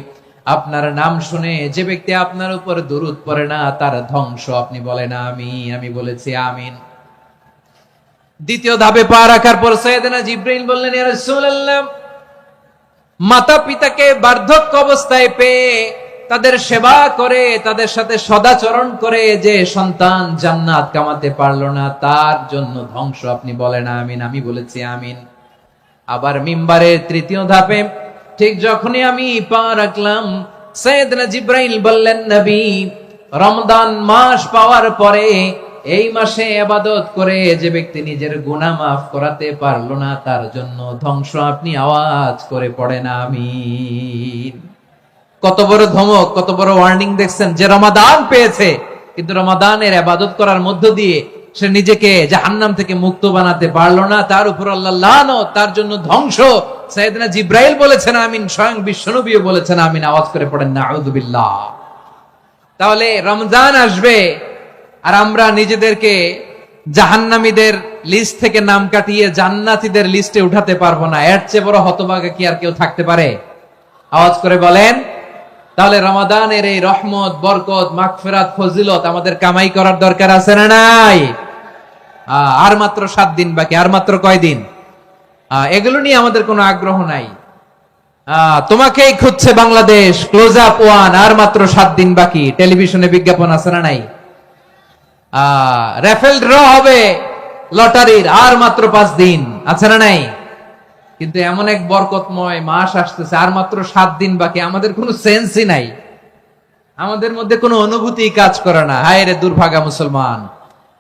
আপনার নাম শুনে যে ব্যক্তি আপনার উপর দুরূদ পড়ে না তার ধ্বংস। আপনি বলেন আমিন। আমি বলেছি আমিন। দ্বিতীয় ধাপে পা রাখার পর সাইয়েদনা জিবরিল বললেন, ইয়া রাসূলুল্লাহ, মাতা পিতাকে বার্ধক্য অবস্থায় পেয়ে তাদের সেবা করে, তাদের সাথে সদাচরণ করে যে সন্তান জান্নাত কামাতে পারলো না, তার জন্য ধ্বংস। আপনি বলেন আমিন। আমি বলেছি আমিন। আবার মিম্বারের তৃতীয় ধাপে ঠিক যখনই আমি পা রাখলাম, সাইয়েদনা জিবরাইল বললেন, নবী, রমজান মাস পাওয়ার পরে এই মাসে ইবাদত করে যে ব্যক্তি নিজের গুনাহ মাফ করাতে পারলো না, তার জন্য ধ্বংস। আপনি আওয়াজ করে পড়েন আমিন। কত বড় ধমক, কত বড় ওয়ার্নিং দেখছেন। যে রমাদান পেয়েছে কিন্তু রমাদানের ইবাদত করার মধ্য দিয়ে সে নিজেকে জাহান্নাম থেকে মুক্ত বানাতে পারলো না, তার উপর আল্লাহ লানত, তার জন্য ধ্বংস। সাইয়েদনা জিবরাইল বলেছেন আমিন, স্বয়ং বিশ্বনবীও বলেছেন আমিন। আওয়াজ করে পড়েন নাউযু বিল্লাহ। তাহলে রমজান আসবে আর আমরা নিজেদেরকে জাহান্নামীদের লিস্ট থেকে নাম কাটিয়ে জান্নাতীদের লিস্টে উঠাতে পারবো না। এর চেয়ে বড় হতভাগা কি আর কেউ থাকতে পারে? আওয়াজ করে বলেন। তাহলে রমাদানের এই রহমত, বরকত, মাগফিরাত, ফজিলত আমাদের কামাই করার দরকার আছে না নাই? আর মাত্র 7 দিন বাকি। আর মাত্র কয় দিন? এগুলো নিয়ে আমাদের কোনো আগ্রহ নাই। তোমাকেই খুঁজছে বাংলাদেশ, ক্লোজ আপ 1, আর মাত্র 7 দিন বাকি। টেলিভিশনে বিজ্ঞাপন আছে না নাই? রেফেল ড্র হবে লটারির, আর মাত্র 5 দিন আছে না নাই? কিন্তু এমন এক বরকতময় মাস আসতেছে, আর মাত্র 7 দিন বাকি। আমাদের কোনো সেন্সই নাই, আমাদের মধ্যে কোনো অনুভূতি কাজ করে না। হায় রে দুর্ভাগা মুসলমান।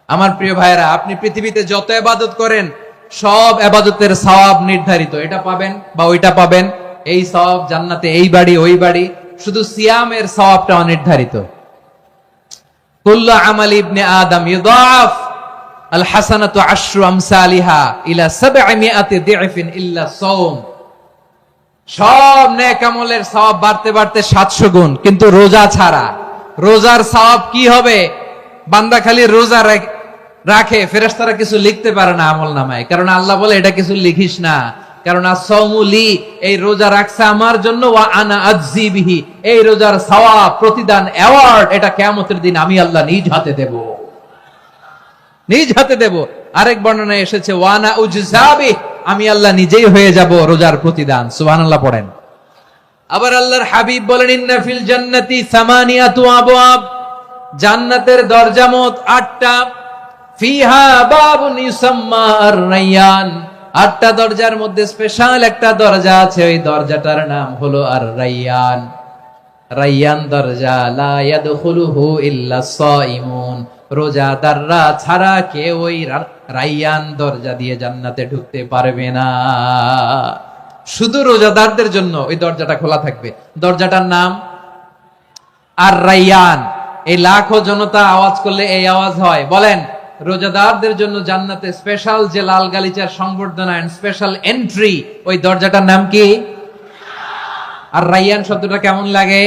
আমার প্রিয় ভাইরা, আপনি পৃথিবীতে যত ইবাদত করেন সব ইবাদতের সওয়াব নির্ধারিত, এটা পাবেন বা ওইটা পাবেন, এই সওয়াব জান্নাতে, এই বাড়ি ওই বাড়ি। শুধু সিয়ামের সওয়াবটা অনির্ধারিত। কুল্লু আমালি ইবনে আদম ইউদাফ আল হাসানাতু আশরু আমসালিহা ইলা 700 দি'ফিন ইল্লা সাওম। সব নেক আমলের সওয়াব বাড়তে বাড়তে 700 গুণ, কিন্তু রোজা ছাড়া। রোজার সওয়াব কি হবে? বান্দা খালি রোজা রাখে, ফেরেশতারা কিছু লিখতে পারে না আমলনামায়, কারণ আল্লাহ বলে এটা কিছু লিখিস না, কারণ as-সাওমুলি, এই রোজা রাখছে আমার জন্য, ওয়া আনা আজজি বিহি, এই রোজার সওয়াব, প্রতিদান, অ্যাওয়ার্ড এটা কিয়ামতের দিন আমি আল্লাহ নিজ হাতে দেব, নিজ হাতে দেব। আরেক বর্ণনায় এসেছে ওয়া আনা উজজাবি, আমি আল্লাহ নিজেই হয়ে যাব রোজার প্রতিদান। সুবহানাল্লাহ পড়েন। আবার আল্লাহর হাবিব বলেন ইন্না ফিল জান্নাতি সামানিয়াতু আবওয়াব, জান্নাতের দরজা মোট 8টা। ফিহা বাবুন ইউসাম্মা আর-রায়্যান, 8টা দরজার মধ্যে স্পেশাল একটা দরজা আছে, ওই দরজাটার নাম হলো আর-রায়্যান। রায়্যান দরজা, লা ইয়াদখুলুহু ইল্লা সাইমুন, রোজাদাররা ছাড়া কেউ ওই রায়্যান দরজা দিয়ে জান্নাতে ঢুকতে পারবে না। শুধু রোজাদারদের জন্য ওই দরজাটা খোলা থাকবে। দরজাটার নাম আর-রায়্যান। এই লাখো জনতা আওয়াজ করলে এই আওয়াজ হয়, বলেন রোজাদারদের জন্য জান্নাতে স্পেশাল যে লাল গালিচার সংবর্ধনা এন্ড স্পেশাল এন্ট্রি, ওই দরজাটার নাম কি? আর-রায়্যান শব্দটা কেমন লাগে?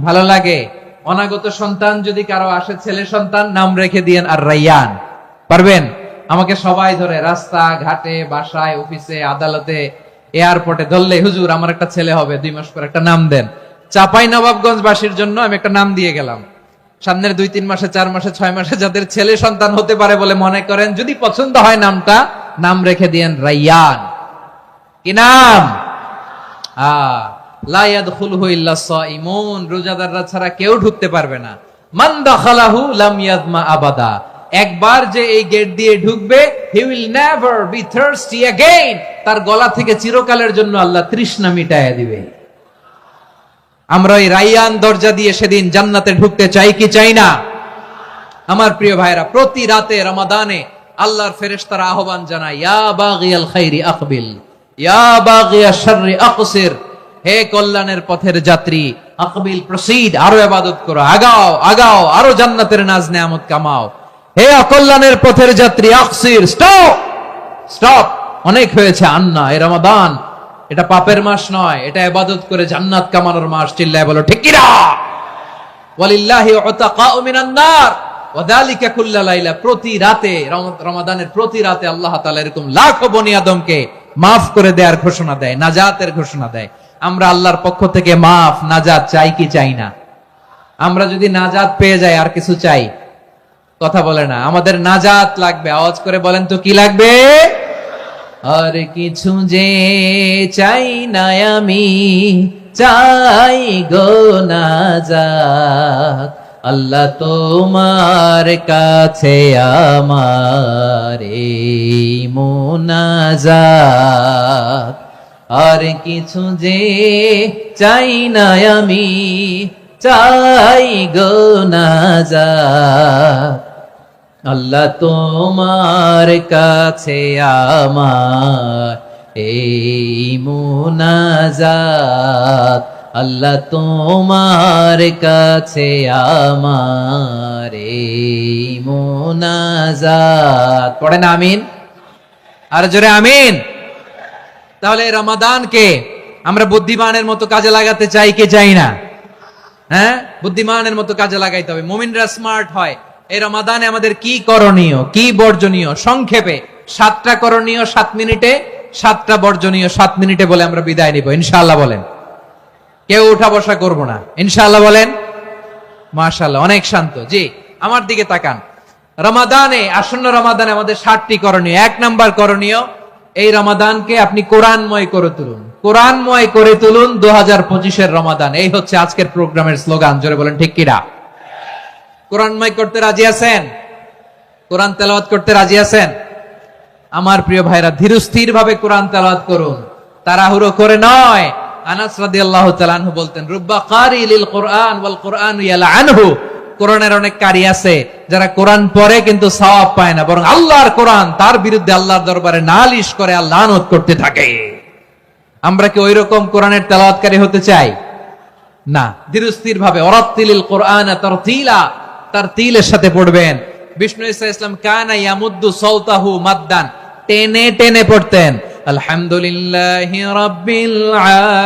ভালো লাগে। অনাগত সন্তান যদি কারো আসে, ছেলে সন্তান, নাম রেখে দিয়েন আর-রায়্যান। পারবেন? আমাকে সবাই ধরে রাস্তা ঘাটে, বাসায়, অফিসে, আদালতে, এয়ারপোর্টে ধরলে, হুজুর আমার একটা ছেলে হবে 2 মাস পর, একটা নাম দেন। চাপাই নবাবগঞ্জ বাসীর জন্য আমি একটা নাম দিয়ে গেলাম। সামনের 2-3 মাসে, 4 মাসে, 6 মাসে যাদের ছেলে সন্তান হতে পারে বলে মনে করেন, যদি পছন্দ হয় নামটা, নাম রেখে দিয়েন রায়্যান। কি নাম? লা ইয়াদখুলুহু ইল্লা সাইমুন, রোজাদাররা ছাড়া কেউ ঢুকতে পারবে না। মান দাখালাহু লাম ইয়াযমা আবাদা, একবার যে এই গেট দিয়ে ঢুকবে, he will never be thirsty again, তার গলা থেকে চিরকালের জন্য আল্লাহ তৃষ্ণা মিটায়া দিবে। আমরা এই রায়্যান দরজা দিয়ে সেদিন জান্নাতে ঢুকতে চাই কি চাই না? আমার প্রিয় ভাইরা, প্রতি রাতে রমাদানে আল্লাহর ফেরেশতারা আহ্বান জানায়, ইয়া বাগিয়াল খাইরি আকবিল, ইয়া বাগিয়াশ শাররি আকসির, হে কল্যাণের পথের যাত্রী, আকবিল প্রসিড, আরো ইবাদত করো, আগাও আগাও, আরো জান্নাতের নাজ নেয়ামত কামাও। হে অকল্যাণের পথের যাত্রী, আকসির, স্টপ স্টপ, অনেক হয়েছে। আন্না, এই রমাদান এটা পাপের মাস নয়, এটা ইবাদত করে জান্নাত কামানোর মাস। চিল্লায় বলো ঠিক কি না? ওয়ালিল্লাহি উতাকাউ মিনান নার ওয়া যালিকা কুল্লা লাইলা, প্রতি রাতে, রমাদানের প্রতি রাতে আল্লাহ তাআলা এরকম লাখো বনি আদমকে মাফ করে দেওয়ার ঘোষণা দেয়, নাজাতের ঘোষণা দেয়। আমরা আল্লাহর পক্ষ থেকে মাফ, নাজাত চাই কি চাই না? আমরা যদি নাজাত পেয়ে যাই আর কিছু চাই? কথা বলে না। আমাদের নাজাত লাগবে, আওয়াজ করে বলেন তো কি লাগবে? আর কিছু যে চাই না আমি, চাই গো নাজাত, আল্লাহ তোমার কাছে আমার এই মুনাজাত। আর কিছু যে চাই না আমি, চাই গো নাজাত, আল্লাহ তোমার কাছে আমার এই মুনাজাত, আল্লাহ তোমার কাছে আমার এই মুনাজাত। পড়েন আমিন, আর জোরে আমিন। তাহলে রমাদানকে আমরা বুদ্ধিমানের মতো কাজে লাগাতে চাই কি চাই না? হ্যাঁ, বুদ্ধিমানের মতো কাজে লাগাইতে হবে। মুমিনরা স্মার্ট হয়। এই রমাদানে আমাদের কি করণীয়, কি বর্জনীয়, সংক্ষেপে 7টা করণীয় 7 মিনিটে, 7টা বর্জনীয় 7 মিনিটে বলে আমরা বিদায় নিব ইনশাআল্লাহ। বলেন, কেউ উঠা বসা করব না ইনশাআল্লাহ। বলেন মাশাআল্লাহ, অনেক শান্ত। জি, আমার দিকে তাকান। রমাদানে, আসন্ন রমাদানে আমাদের 7টি করণীয়। 1 নাম্বার করণীয়, এই রমাদানকে আপনি কোরআনময় করে তুলুন। কোরআনময় করে তুলুন 2025 এর রমাদান। এই হচ্ছে আজকের প্রোগ্রামের স্লোগান। জোরে বলেন ঠিক কিনা? কোরআনময় করতে রাজি আছেন? কোরআন তেলাওয়াত করতে রাজি আছেন? আমার প্রিয় ভাইরা, ধীরস্থির ভাবে কোরআন তেলাওয়াত করুন, তাড়াহুড়ো করে নয়। আনাস রাদিয়াল্লাহু তাআলা আনহু বলতেন, রুব্বা কারি লিল কোরআন ওয়াল কোরআনু ইয়ালআনহু। কোরআনের অনেক কারি আছে যারা কোরআন পড়ে কিন্তু সওয়াব পায় না, বরং আল্লাহর কোরআন তার বিরুদ্ধে আল্লাহর দরবারে নালিশ করে আর লানত করতে থাকে। আমরা কি ওইরকম কোরআনের তেলাওয়াতকারী হতে চাই? না। ধীরস্থির ভাবে ওয়ারাত্তিলিল কোরআনা তারতিলা, তারতিলের সাথে পড়বেন। বিষ্ণু ঈসা ইসলাম কানা ইয়ামুদ্দু সাওতাহু মাদ্দান, টেনে টেনে পড়তেন। আলহামদুলিল্লাহি রাব্বিল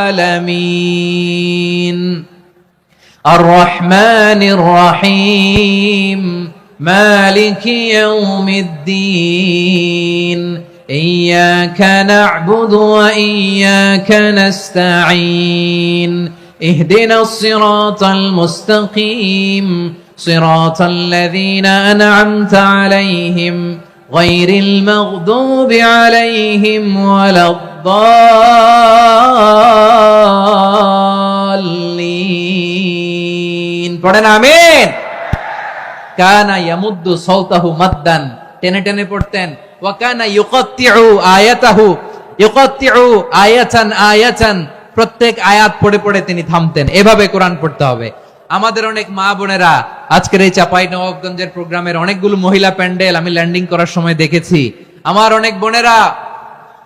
আলামিন আর রহমানির রহিম মালিকি ইয়াউমিদ্দিন ইয়্যাকা না'বুদু ওয়া ইয়্যাকা নাস্তাঈন ইহদিনাস সিরাতাল মুস্তাকিম সিরাতাল লাযীনা আন'আমতা আলাইহিম গায়রিল মাগদুবি আলাইহিম ওয়ালাদ-দাল্লিন। পড়েন আমিন। কানা ইয়ামুদ্দু সাওতাহু মাদ্দান, টেনে টেনে পড়তেন। ওয়া কানা ইউকাত্তিউ আয়াতাহু, ইউকাত্তিউ আয়াতান আয়াতান, প্রত্যেক আয়াত পড়ে পড়ে তিনি থামতেন। এভাবে কোরআন পড়তে হবে। আমাদের অনেক মা বোনেরা আজকের এই চাঁপাইনবাবগঞ্জের প্রোগ্রামের অনেকগুলো মহিলা প্যান্ডেল আমি ল্যান্ডিং করার সময় দেখেছি। আমার অনেক বোনেরা,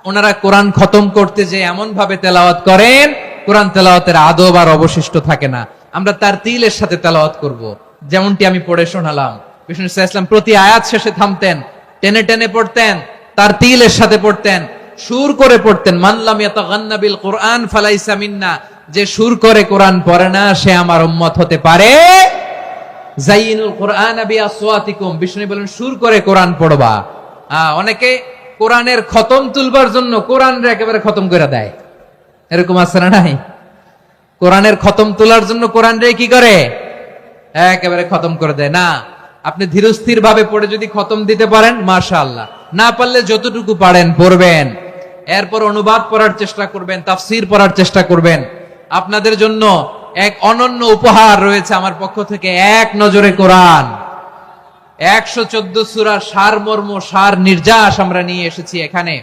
ওনারা কোরআন খতম করতে যে এমন ভাবে তেলাওয়াত করেন, কোরআন তেলাওয়াতের আদব আর অবশিষ্ট থাকে না। আমরা তারতিলের সাথে তেলাওয়াত করব, যেমনটি আমি পড়ে শোনালাম। বিষ্ণু ইসলাম প্রতি আয়াত শেষে থামতেন, টেনে টেনে পড়তেন, তারতিলের সাথে পড়তেন, সুর করে পড়তেন। মান লাম ইয়াতাগান্না বিল কোরআন ফালাইসা মিন্না, যে সুর করে কোরআন পড়ে না সে আমার উম্মত হতে পারে। যায়িনুল কোরআন বিআসওয়াতিকুম, বিষ্ণু বলেন সুর করে কোরআন পড়বা। অনেকে কোরআনের খতম তুলবার জন্য কোরআনরে একেবারে খতম করে দেয়, এরকম আছে না নাই? কোরআনের খতম তোলার জন্য কোরআনরে কি করে? একেবারে খতম করে দেয়। না, আপনি ধীরস্থির ভাবে পড়ে যদি খতম দিতে পারেন মাশাআল্লাহ, না পারলে যতটুকু পারেন পড়বেন। এরপর অনুবাদ পড়ার চেষ্টা করবেন, তাফসীর পড়ার চেষ্টা করবেন। আপনাদের জন্য এক অনন্য উপহার রয়েছে আমার পক্ষ থেকে, এক নজরে কোরআন। 114 সূরার সারমর্ম, সার নির্যাস আমরা নিয়ে এসেছি এখানে।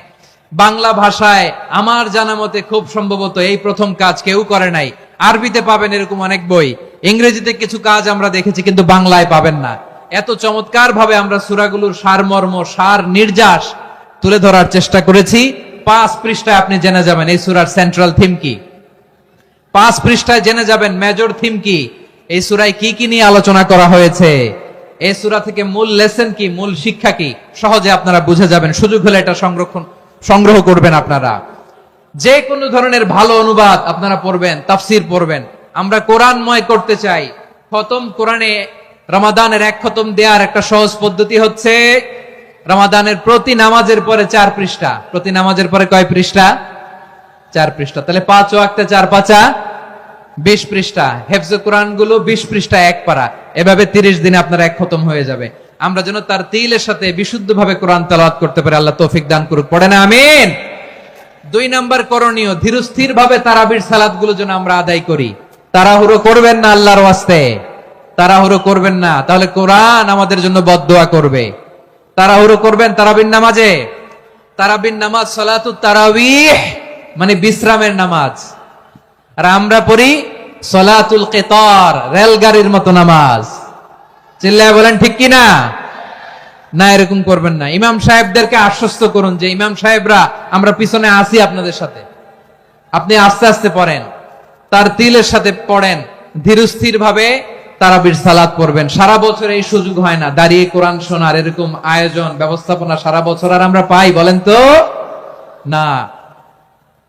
বাংলা ভাষায় আমার জানা মতে খুব সম্ভবত এই প্রথম কাজ কেউ করে নাই। আরবিতে পাবেন এরকম অনেক বই, ইংরেজিতে কিছু কাজ আমরা দেখেছি, কিন্তু বাংলায় পাবেন না। এত চমৎকার ভাবে আমরা সূরাগুলোর সারমর্ম, সার নির্যাস তুলে ধরার চেষ্টা করেছি। 5 পৃষ্ঠায় আপনি জেনে যাবেন এই সূরার সেন্ট্রাল থিম কি। 5 পৃষ্ঠায় জেনে যাবেন মেজর থিম কি, এই সূরায় কি কি নিয়ে আলোচনা করা হয়েছে, এই সূরা থেকে মূল লেসন কি, মূল শিক্ষা কি, সহজে আপনারা বুঝে যাবেন। সুযোগ হলে এটা সংগ্রহ করবেন। আপনারা যে কোনো ধরনের ভালো অনুবাদ আপনারা পড়বেন, তাফসীর পড়বেন। আমরা কোরআনময় করতে চাই। খতম কোরআনে রমাদানের 1 খতম দেওয়ার একটা সহজ পদ্ধতি হচ্ছে রমাদানের প্রতি নামাজের পরে 4 পৃষ্ঠা। প্রতি নামাজের পরে কয় পৃষ্ঠা? 4 পৃষ্ঠা। তাহলে 5 ওয়াক্তে 4 পাঁচা 20 পৃষ্ঠা। হেফজে কোরআন গুলো 20 পৃষ্ঠা, 1 পারা। এভাবে 30 দিনে আপনার 1 খতম হয়ে যাবে। আমরা যেন তারতিলের সাথে বিশুদ্ধভাবে কোরআন তেলাওয়াত করতে পারি, আল্লাহ তৌফিক দান করুক। পড়ে না আমিন। 2 নাম্বার করণীয়, ধীরস্থির ভাবে তারাবির সালাত গুলো যেন আমরা আদায় করি। তাড়াহুড়ো করবেন না, আল্লাহর ওয়াস্তে তাড়াহুড়ো করবেন না, তাহলে কোরআন আমাদের জন্য বদদোয়া করবে। তাড়াহুড়ো করবেন তারাবির নামাজে। তারাবির নামাজ সালাতুত তারাবিহ মানে বিশ্রামের নামাজ, আর আমরা পড়ি সালাতুল কিতার, রেলগাড়ির মতো নামাজ। চিল্লায় বলেন ঠিক কি না? না, এরকম করবেন না। ইমাম সাহেবদেরকে আশ্বস্ত করুন যে ইমাম সাহেবরা আমরা পিছনে আসি আপনাদের সাথে, আপনি আস্তে আস্তে পড়েন, তারতিলের সাথে পড়েন, ধীরস্থির ভাবে তারাবির সালাত পড়বেন। সারা বছর এই সুযোগ হয় না, দাঁড়িয়ে কোরআন শোনার এরকম আয়োজন ব্যবস্থাপনা সারা বছর আর আমরা পাই বলেন তো? না।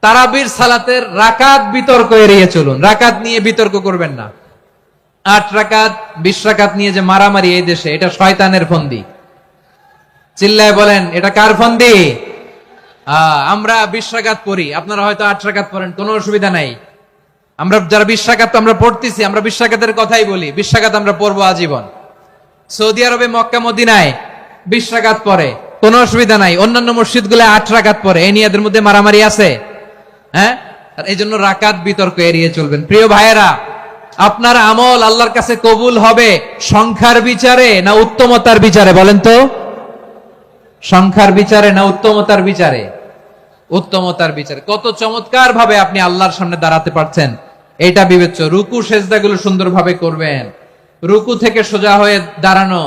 তারাবির সালাতের রাকাত বিতর্ক এড়িয়ে চলুন। রাকাত নিয়ে বিতর্ক করবেন না। 8 রাকাত 20 রাকাত নিয়ে যে মারামারি এই দেশে, এটা শয়তানের ফন্দি। চিল্লায় বলেন এটা কার ফন্দি? আমরা 20 রাকাত পড়ি, আপনারা হয়তো 8 রাকাত পড়েন, কোনো অসুবিধা নাই। আমরা যারা 20 রাকাত তো আমরা পড়তেছি, আমরা 20 রাকাতের কথাই বলি। 20 রাকাত আমরা পড়বো আজীবন। সৌদি আরবে মক্কা মদিনায় 20 রাকাত পড়ে, কোনো অসুবিধা নাই। অন্যান্য মসজিদ গুলো 8 রাকাত পড়ে, এই নিয়ে এদের মধ্যে মারামারি আছে? হ্যাঁ, আর এই জন্য রাকাত বিতর্ক এড়িয়ে চলবেন। প্রিয় ভাইয়েরা, আপনার আমল আল্লাহর কাছে কবুল হবে সংখ্যার বিচারে না উত্তমতার বিচারে? বলেন তো, সংখ্যার বিচারে না উত্তমতার বিচারে? উত্তমতার বিচারে। কত চমৎকার ভাবে আপনি আল্লাহর সামনে দাঁড়াতে পারছেন এটা বিবেচ্য। রুকু সেজদাগুলো সুন্দরভাবে করবেন। রুকু থেকে সোজা হয়ে দাঁড়ানো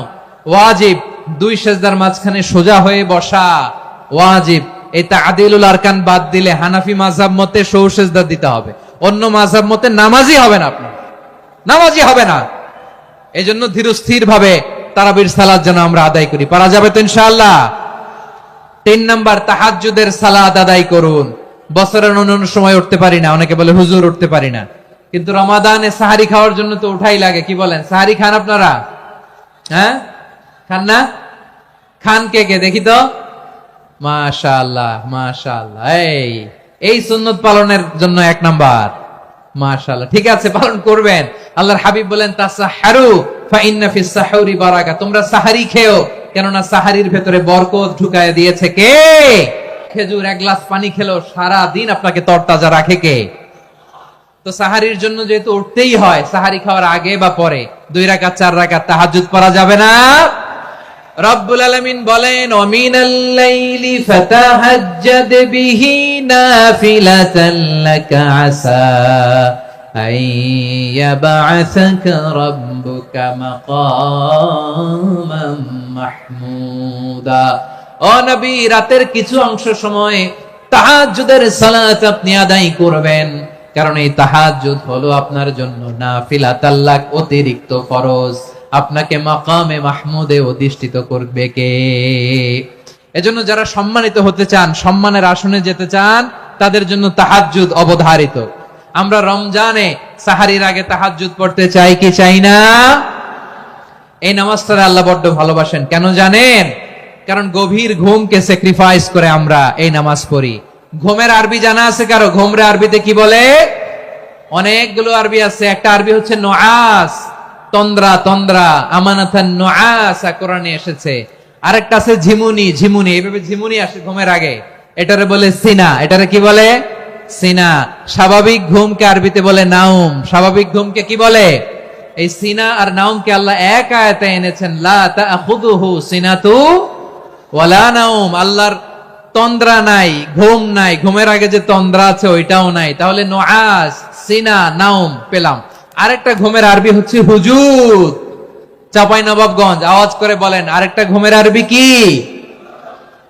ওয়াজিব, দুই সেজদার মাঝখানে সোজা হয়ে বসা ওয়াজিব। এই তা'দিলুল আরকান বাদ দিলে হানাফি মাযহাব মতে সৌ সেজদা দিতে হবে, অন্য মাযহাব মতে নামাজি হবে না, আপনি নামাজি হবে না। এজন্য ধীরস্থির ভাবে তারাবির সালাত যেন আমরা আদায় করি। পারা যাবে তো ইনশাআল্লাহ? 3 নাম্বার, তাহাজ্জুদের সালাত আদায় করুন। বছরের অন্য সময় উঠতে পারি না, অনেকে বলে হুজুর উঠতে পারি না, কিন্তু রমাদানে সাহারি খাওয়ার জন্য তো উঠাই লাগে। কি বলেন, সাহারি খান আপনারা? হ্যাঁ, খান না? খান কে কে দেখি তো? মাশাআল্লাহ মাশাআল্লাহ। এই সুন্নত পালনের জন্য 1 নাম্বার। মাশাআল্লাহ, ঠিক আছে, পালন করবেন। আল্লাহর হাবিব বলেন তাসাহহারু ফা ইন্না ফিস সাহুরি বারাকা, তোমরা সাহারি খেও, কেননা সাহারির ভেতরে বরকত ঢুকায় দিয়েছে কে? খেজুর 1 গ্লাস পানি খেলো সারা দিন আপনাকে তরতাজা রাখে কে? তো সাহারির জন্য যেহেতু উঠতেই হয়, সাহারি খাওয়ার আগে বা পরে 2 রাকাত 4 রাকাত তাহাজ্জুদ পড়া যাবে না? রব্বুল আলামিন বলেন ওয়ামিনাল লাইলি ফাতাহাজ্জাদ বিহি নাফিলাতান লাকা আসা আইয়াবআসাকা রাব্বুকা মাকামান মাহমুদা। ও নবী, রাতের কিছু অংশ সময় তাহাজ্জুদের সালাত আপনি আদায় করবেন, কারণ এই তাহাজ্জুদ হলো আপনার জন্য নাফিলাতাল লাক, অতিরিক্ত ফরজ। আপনাকে মাকামে মাহমুদে অধিষ্ঠিত করবে কে? এজন্য যারা সম্মানিত হতে চান, সম্মানের আসনে যেতে চান, তাদের জন্য তাহাজ্জুদ অবধারিত। আমরা রমজানে সাহারির আগে তাহাজ্জুদ পড়তে চাই কি চাই না? এই নামাজটা আল্লাহ বড্ড ভালোবাসেন। কেন জানেন? কারণ গভীর ঘুমকে স্যাক্রিফাইস করে আমরা এই নামাজ পড়ি। ঘুমের আরবি জানা আছে কারো? ঘুমরে আরবিতে কি বলে? অনেকগুলো আরবি আছে। একটা আরবি হচ্ছে নুআস, তন্দ্রা, তন্দ্রা, আমানাতান নুআসা কোরআনে এসেছে। আরেকটা আছে ঝিমুনি, ঝিমুনি, এইভাবে ঝিমুনি আসে ঘুমের আগে, এটারে বলে সিনা। এটারে কি বলে? সিনা। স্বাভাবিক ঘুমকে আরবিতে বলে নাউম। স্বাভাবিক ঘুমকে কি বলে? এই সিনা আর নাউমকে আল্লাহ এক আয়াতে এনেছেন, লা তাখুযুহু সিনাতু ওয়ালা নাউম। আল্লাহর তন্দ্রা নাই, ঘুম নাই, ঘুমের আগে যে তন্দ্রা আছে ওইটাও নাই। তাহলে নুআস, সিনা, নাউম পেলাম। আরেকটা ঘুমের আরবি হচ্ছে হুজুদ। চাঁপাইনবাবগঞ্জ আওয়াজ করে বলেন, আরেকটা ঘুমের আরবি কি?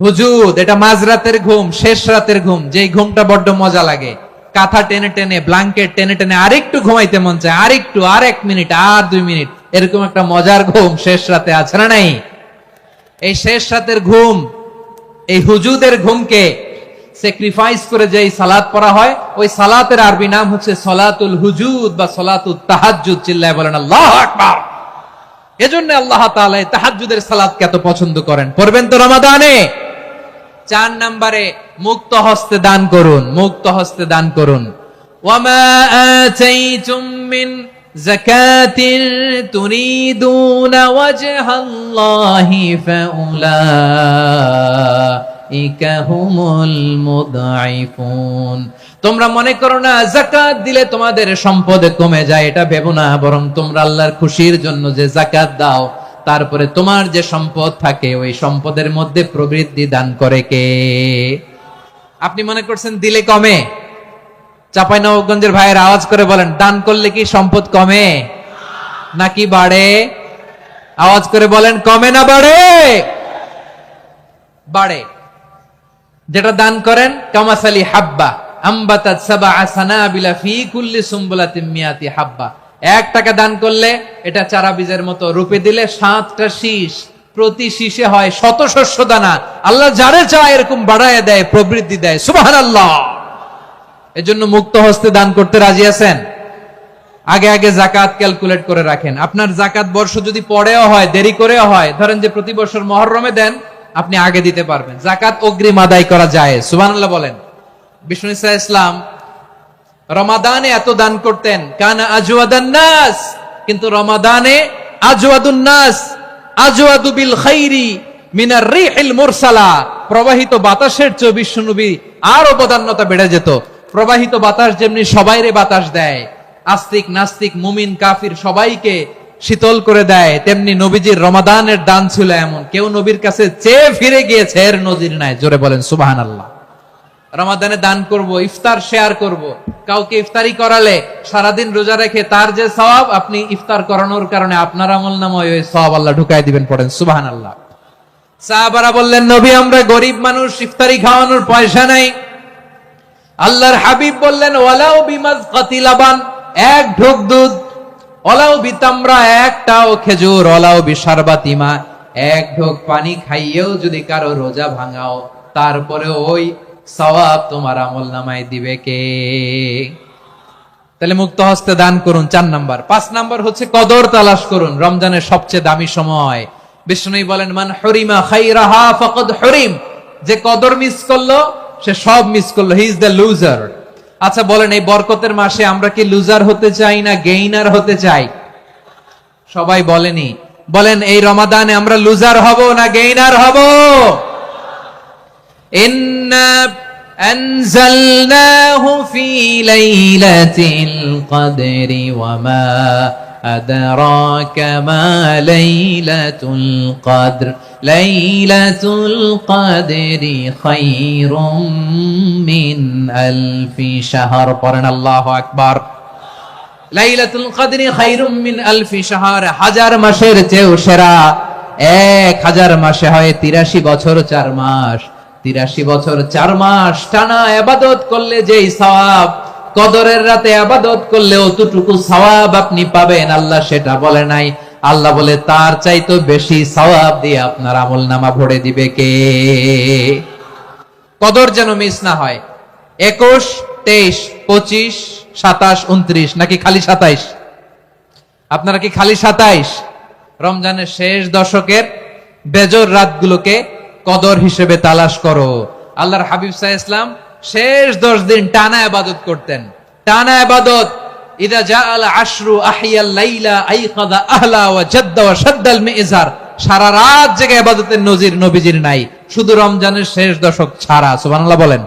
হুজুদ। এটা মাঝরাতের ঘুম, শেষ রাতের ঘুম, যেই ঘুমটা বড্ড মজা লাগে। কাঁথা টেনে টেনে, ব্ল্যাঙ্কেট টেনে টেনে আরেকটু ঘুমাইতে মন চায়, আরেকটু, আর 1 মিনিট, আর 2 মিনিট, এরকম একটা মজার ঘুম শেষ রাতে আছে না নাই? এই শেষ রাতের ঘুম, এই হুজুদের ঘুমকে স্যাক্রিফাইস করে যেই সালাত পড়া হয়, ওই সালাতের আরবি নাম হচ্ছে সলাতুল হুজুদ বা সলাতুত তাহাজ্জুদ। চিল্লায় বলেন আল্লাহু আকবার। এজন্য আল্লাহ তাআলা তাহাজ্জুদের সালাতকে এত পছন্দ করেন। পড়বেন তো রমাদানে? 4 নম্বরে মুক্ত হস্তে দান করুন। মুক্ত হস্তে দান করুন। ওয়ামা আতাইতুম মিন যাকাতিন তুরিদুনা ওয়াজহাল্লাহি ফাউলাইকা হুমুল মুদঈফুন। তোমরা মনে করো না যাকাত দিলে তোমাদের সম্পদ কমে যায়, এটা ভেবো না। বরং তোমরা আল্লাহর খুশির জন্য যে যাকাত দাও, তারপরে তোমার যে সম্পদ থাকে ওই সম্পদের মধ্যে প্রবৃদ্ধি দান করে কে? আপনি মনে করছেন দিলে কমে? চাঁপাইনবাবগঞ্জের ভাইয়ের আওয়াজ করে বলেন, দান করলে কি সম্পদ কমে নাকি বাড়ে? আওয়াজ করে বলেন, কমে না বাড়ে? বাড়ে। যেটা দান করেন, কামাসালি হাব্বা আম্বাতাত সাবআ সানাবিলা ফি কুল্লি সুমবুলাতিন মিয়াতি হাব্বা। 1 টাকা দান করলে এটা চারা বীজের মতো, রূপে দিলে 7টা শীষ, প্রতি শীষে হয় 100 শস্য দানা। আল্লাহ যারে চায় এরকম বাড়ায় দেয়, প্রবৃদ্ধি দেয়। সুবহানাল্লাহ। এজন্য মুক্ত হস্তে দান করতে রাজি আছেন? আগে আগে যাকাত ক্যালকুলেট করে রাখেন। আপনার যাকাত বর্ষ যদি পরেও হয়, দেরি করেও হয়, ধরেন যে প্রতি বছর মুহররমে দেন, আপনি আগে দিতে পারবেন। যাকাত অগ্রিম আদায় করা যায়। সুবহানাল্লাহ বলেন। বিষ্ণু ইসা ইসলাম রমাদানে এত দান করতেন, কানা আজওয়াদান নাস, কিন্তু রমাদানে আজওয়াদুন নাস আজওয়াদু বিল খাইরি মিনার রিহিল মুরসালা। প্রবাহিত বাতাসের চেয়ে বিশ্বনবী আরো বদান্যতা বেড়ে যেত। প্রবাহিত বাতাস যেমনি সবাইরে বাতাস দেয়, আস্তিক নাস্তিক মুমিন কাফির সবাইকে শীতল করে দেয়, তেমনি নবীজির রমাদানের দান ছিল এমন, কেউ নবীর কাছে চেয়ে ফিরে গিয়েছে এর নজির নাই। জোরে বলেন সুবহানাল্লাহ। রমাদানে দান করব, ইফতার শেয়ার করব, কাউকে ইফতারি করালে সারাদিন রোজা রেখে তার যে সওয়াব, আপনি ইফতার করানোর কারণে আপনার আমলনামায় ওই সওয়াব আল্লাহ ঢুকাই দিবেন। পড়েন সুবহানাল্লাহ। সাহাবারা বললেন, নবী আমরা গরিব মানুষ, ইফতারি খাওয়ানোর পয়সা নাই। আল্লাহর হাবিব বললেন, ওয়ালাউ বিমাজকাতি লাবান, এক ঢোক দুধ, ওয়ালাউ বিতামরা, একটাও খেজুর, ওয়ালাউ বিশারবাতি মা, এক ঢোক পানি খাইয়েও যদি কারো রোজা ভাঙাও, তারপরে ওই সওয়াব তোমার আমলনামায় দিবে কে? তাহলে মুক্ত হস্তে দান করুন, 4 নাম্বার। 5 নাম্বার হচ্ছে কদর তালাশ করুন, রমজানের সবচেয়ে দামি সময়। বিষ্ণু বলেন, মান হুরিমা খাইরাহা ফাকাদ হুরিম, যে কদর মিস করলো সে সব মিস করলো, হি ইজ দ্য লুজার। আচ্ছা বলেন, এই বরকতের মাসে আমরা কি লুজার হতে চাই না গেইনার হতে চাই? সবাই বলেনি, বলেন এই রমাদানে আমরা লুজার হব না গেইনার হব? ইন্না আনজালনাহু ফি লাইলাতিল কদরি ওয়া মা আদরাকা মা লাইলাতুল কদর লাইলাতুল কদরি খায়রুম মিন আলফি শাহর। পড়েন আল্লাহু আকবার। লাইলাতুল কদরি খায়রুম মিন আলফি শাহর, 1000 মাসের চেয়েও সেরা। 1000 মাসে হয় 83 বছর 4 মাস। 83 বছর 4 মাস টানা ইবাদত করলে যেই সওয়াব, কদরের রাতে ইবাদত করলে অতটুকু সওয়াব আপনি পাবেন, আল্লাহ সেটা বলে নাই। আল্লাহ বলে তার চাইতে বেশি সওয়াব দিয়ে আপনার আমলনামা ভরে দিবে কে? কদর যেন মিস না হয়। 21, 23, 25, 27, 29 নাকি খালি 27? আপনারা কি খালি 27? রমজানের শেষ দশকের বেজর রাতগুলোকে কদর হিসেবে তালাশ করো। আল্লাহর হাবিব সাল্লাল্লাহু আলাইহি ওয়াসাল্লাম শেষ 10 দিন টানা ইবাদত করতেন, টানা ইবাদত। ইদা জাআল আশরু আহিয়াল লাইলা আইকাদা আহলা ওয়া জাদ্দা ওয়া শাদ্দাল মিজার, সারা রাত জেগে ইবাদতের নজির নবীজির নাই, শুধু রমজানের শেষ দশক ছাড়া। সুবহানাল্লাহ বলেন।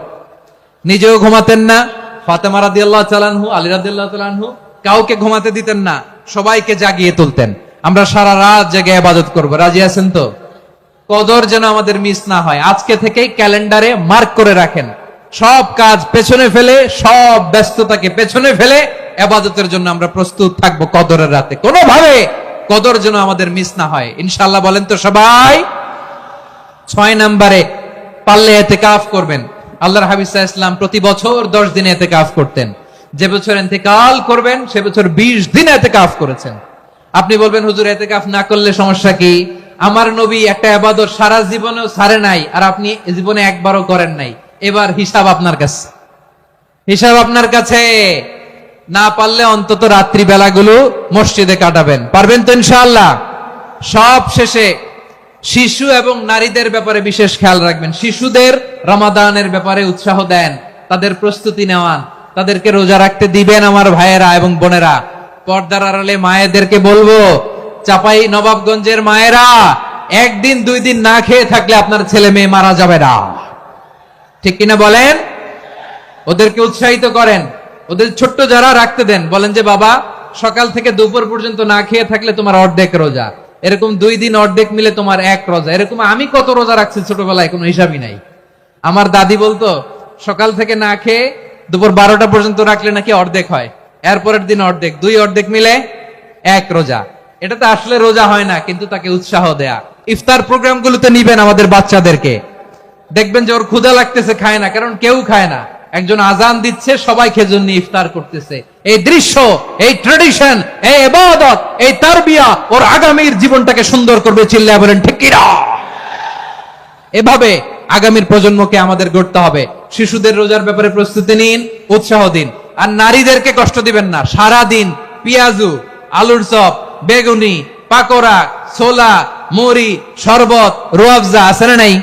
নিজেও ঘুমাতেন না, ফাতেমা রাদিয়াল্লাহু তাআলা আনহু, আলী রাদিয়াল্লাহু তাআলা আনহু কাউকে ঘুমাতে দিতেন না, সবাইকে জাগিয়ে তুলতেন। আমরা সারা রাত জেগে ইবাদত করব, রাজি আছেন তো? কদর যেন আমাদের মিস না হয়। আজকে থেকেই ক্যালেন্ডারে মার্ক করে রাখেন, সব কাজ পেছনে ফেলে, সব ব্যস্ততাকে পেছনে ফেলে ইবাদতের জন্য আমরা প্রস্তুত থাকবো কদরের রাতে। কোনোভাবে কদর যেন আমাদের মিস না হয়, ইনশাআল্লাহ। বলেন তো সবাই? 6 নম্বরে পারলে ইতিকাফ করবেন। আল্লাহর হাবিব সাল্লাল্লাহু আলাইহি ওয়াসাল্লাম প্রতি বছর 10 দিন ইতিকাফ করতেন। যে বছর ইন্তেকাল করবেন সে বছর 20 দিন ইতিকাফ করেছেন। আপনি বলবেন, হুজুর ইতিকাফ না করলে সমস্যা কি? আমার নবী একটা ইবাদত সারা জীবনেও ছাড়ে নাই, আর আপনি জীবনে একবারও করেন নাই। এবার হিসাব আপনার কাছে, হিসাব আপনার কাছে। না পারলে অন্তত রাত্রি বেলাগুলো মসজিদে কাটাবেন, পারবেন তো ইনশাআল্লাহ? সব শেষে শিশু এবং নারীদের ব্যাপারে বিশেষ খেয়াল রাখবেন। শিশুদের রমাদানের ব্যাপারে উৎসাহ দেন, তাদের প্রস্তুতি নেওয়ান, তাদেরকে রোজা রাখতে দিবেন। আমার ভাইয়েরা এবং বোনেরা, পর্দার আড়ালে মায়েদেরকে বলবো, চাপাই নবাবগঞ্জের মায়েরা, 1 দিন 2 দিন না খেয়ে থাকলে আপনার ছেলে মেয়ে মারা যাবে না, ঠিক কিনা বলেন? ওদেরকে উৎসাহিত করেন, ওদের ছোট্ট যারা রাখতে দেন, বলেন যে বাবা সকাল থেকে দুপুর পর্যন্ত না খেয়ে থাকলে তোমার অর্ধেক রোজা, এরকম 2 দিন অর্ধেক মিলে তোমার 1 রোজা। এরকম আমি কত রোজা রাখছি ছোটবেলায়, কোনো হিসাবই নাই। আমার দাদি বলতো সকাল থেকে না খেয়ে দুপুর 12টা পর্যন্ত রাখলে নাকি অর্ধেক হয়, এরপরের দিন অর্ধেক, 2 অর্ধেক মিলে 1 রোজা। এটা তো আসলে রোজা হয় না, কিন্তু তাকে উৎসাহ দেয়া। ইফতার প্রোগ্রামগুলোতে নিবেন আমাদের বাচ্চাদেরকে, দেখবেন যে ওর ক্ষুধা লাগতেছে, খায় না, কারণ কেউ খায় না। একজন আজান দিচ্ছে, সবাই খেজুর নিয়ে ইফতার করতেছে। এই দৃশ্য, এই ট্রেডিশন, এই ইবাদত, এই তারবিয়া ওর আগামীর জীবনটাকে সুন্দর করবে। চিল্লায়া বলেন ঠিক কিনা? এভাবে আগামীর প্রজন্মকে আমাদের গড়তে হবে। শিশুদের রোজার ব্যাপারে প্রস্তুতি নিন, উৎসাহ দিন। আর নারীদেরকে কষ্ট দিবেন না। সারা দিন পেঁয়াজু, আলুর চপ, বেগুনি, পাকোড়া, ছোলা, মুড়ি, শরবত, রুয়াবজা আছে না নাই?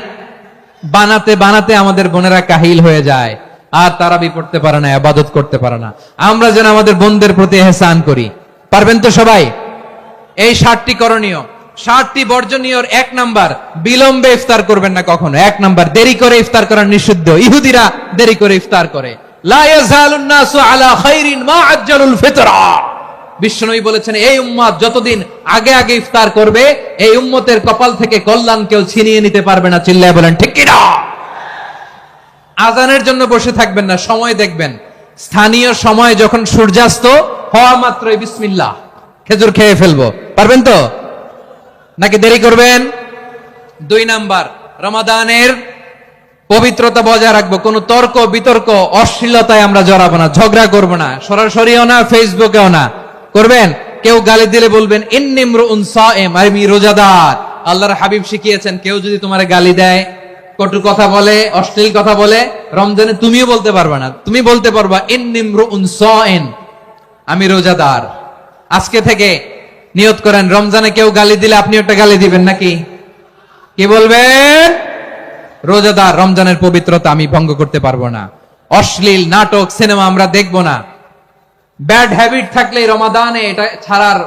বানাতে বানাতে আমাদের বোনেরা কাহিল হয়ে যায়, আর তারাবি পড়তে পারে না, ইবাদত করতে পারে না। আমরা যেন আমাদের বোনদের প্রতি ইহসান করি। পারবেন তো সবাই? এই 7টি করণীয়, 7টি বর্জনীয়র 1 নাম্বার, বিলম্বে ইফতার করবেন না কখনো। 1 নাম্বার, দেরি করে ইফতার করা নিষিদ্ধ। ইহুদিরা দেরি করে ইফতার করে। লা ইয়াজালুন নাসু আলা খাইরিন মা আজ্জালুল ফিতরা। বিশ্বনবী বলেছেন এই উম্মত যতদিন আগে আগে ইফতার করবে এই উম্মতের কপাল থেকে কল্যাণ কেউ ছিনিয়ে নিতে পারবে না। চিল্লায় বলেন ঠিক কি না? আজানের জন্য বসে থাকবেন না, সময় দেখবেন। স্থানীয় সময় যখন সূর্যাস্ত হওয়া মাত্রই বিসমিল্লাহ, খেজুর খেয়ে ফেলবো। পারবেন তো নাকি দেরি করবেন? 2 নাম্বার, রমাদানের পবিত্রতা বজায় রাখবো। কোনো তর্ক বিতর্ক অশ্লীলতায় আমরা জড়াবো না, ঝগড়া করবো না, সরাসরিও না, ফেসবুকেও না। করবেন? কেউ গালি দিলে বলবেন ইন্নী ইমরুউন সায়েম, আমি রোজাদার। আল্লাহর হাবিব শিখিয়েছেন কেউ যদি তোমার গালি দেয়, কটু কথা বলে, অশ্লীল কথা বলে, রমজানে তুমিও বলতে পারবা না। তুমি বলতে পারবা ইন্নী ইমরুউন সায়েম, আমি রোজাদার। আজকে থেকে নিয়ত করেন রমজানে কেউ গালি দিলে আপনি একটা গালি দিবেন নাকি? কি বলবেন? রোজাদার, রমজানের পবিত্রতা আমি ভঙ্গ করতে পারবো না। অশ্লীল নাটক সিনেমা আমরা দেখবো না। ব্যাড হ্যাবিট থাকলে রমাদানে এটা ছাড়ার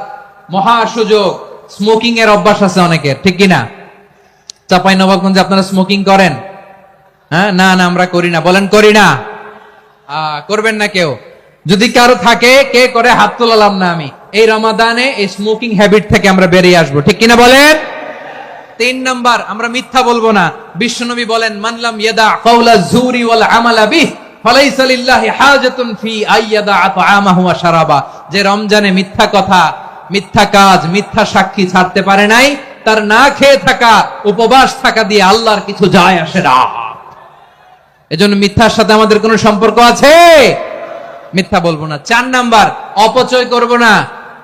মহা সুযোগ। স্মোকিং এর অভ্যাস আছে অনেকের, ঠিক কিনা? চাঁপাইনবাবগঞ্জে আপনারা স্মোকিং করেন? হ্যাঁ, না না আমরা করি না। বলেন করি না? করবেন না কেউ? যদি কারো থাকে, কে করে হাত তোলালাম না আমি। এই রমাদানে এই স্মোকিং হ্যাবিট থেকে আমরা বেরিয়ে আসবো, ঠিক কিনা বলেন? 3 নাম্বার, আমরা মিথ্যা বলবো না। বিশ্বনবী বলেন মানলাম ইয়াদা কাওলা যুরি ওয়াল আমালা বিহ ফালাইসা লিল্লাহি হাজাতুন ফি আইয়াদা তাআমাহু ওয়া শারাবা। যে রমজানে মিথ্যা কথা, মিথ্যা কাজ, মিথ্যা সাক্ষী ছাড়তে পারে নাই, তার না খেয়ে থাকা, উপবাস থাকা দিয়ে আল্লাহর কিছু যায় আসে না। এজন্য মিথ্যার সাথে আমাদের কোনো সম্পর্ক আছে? মিথ্যা বলবো না। 4 নাম্বার, অপচয় করব না।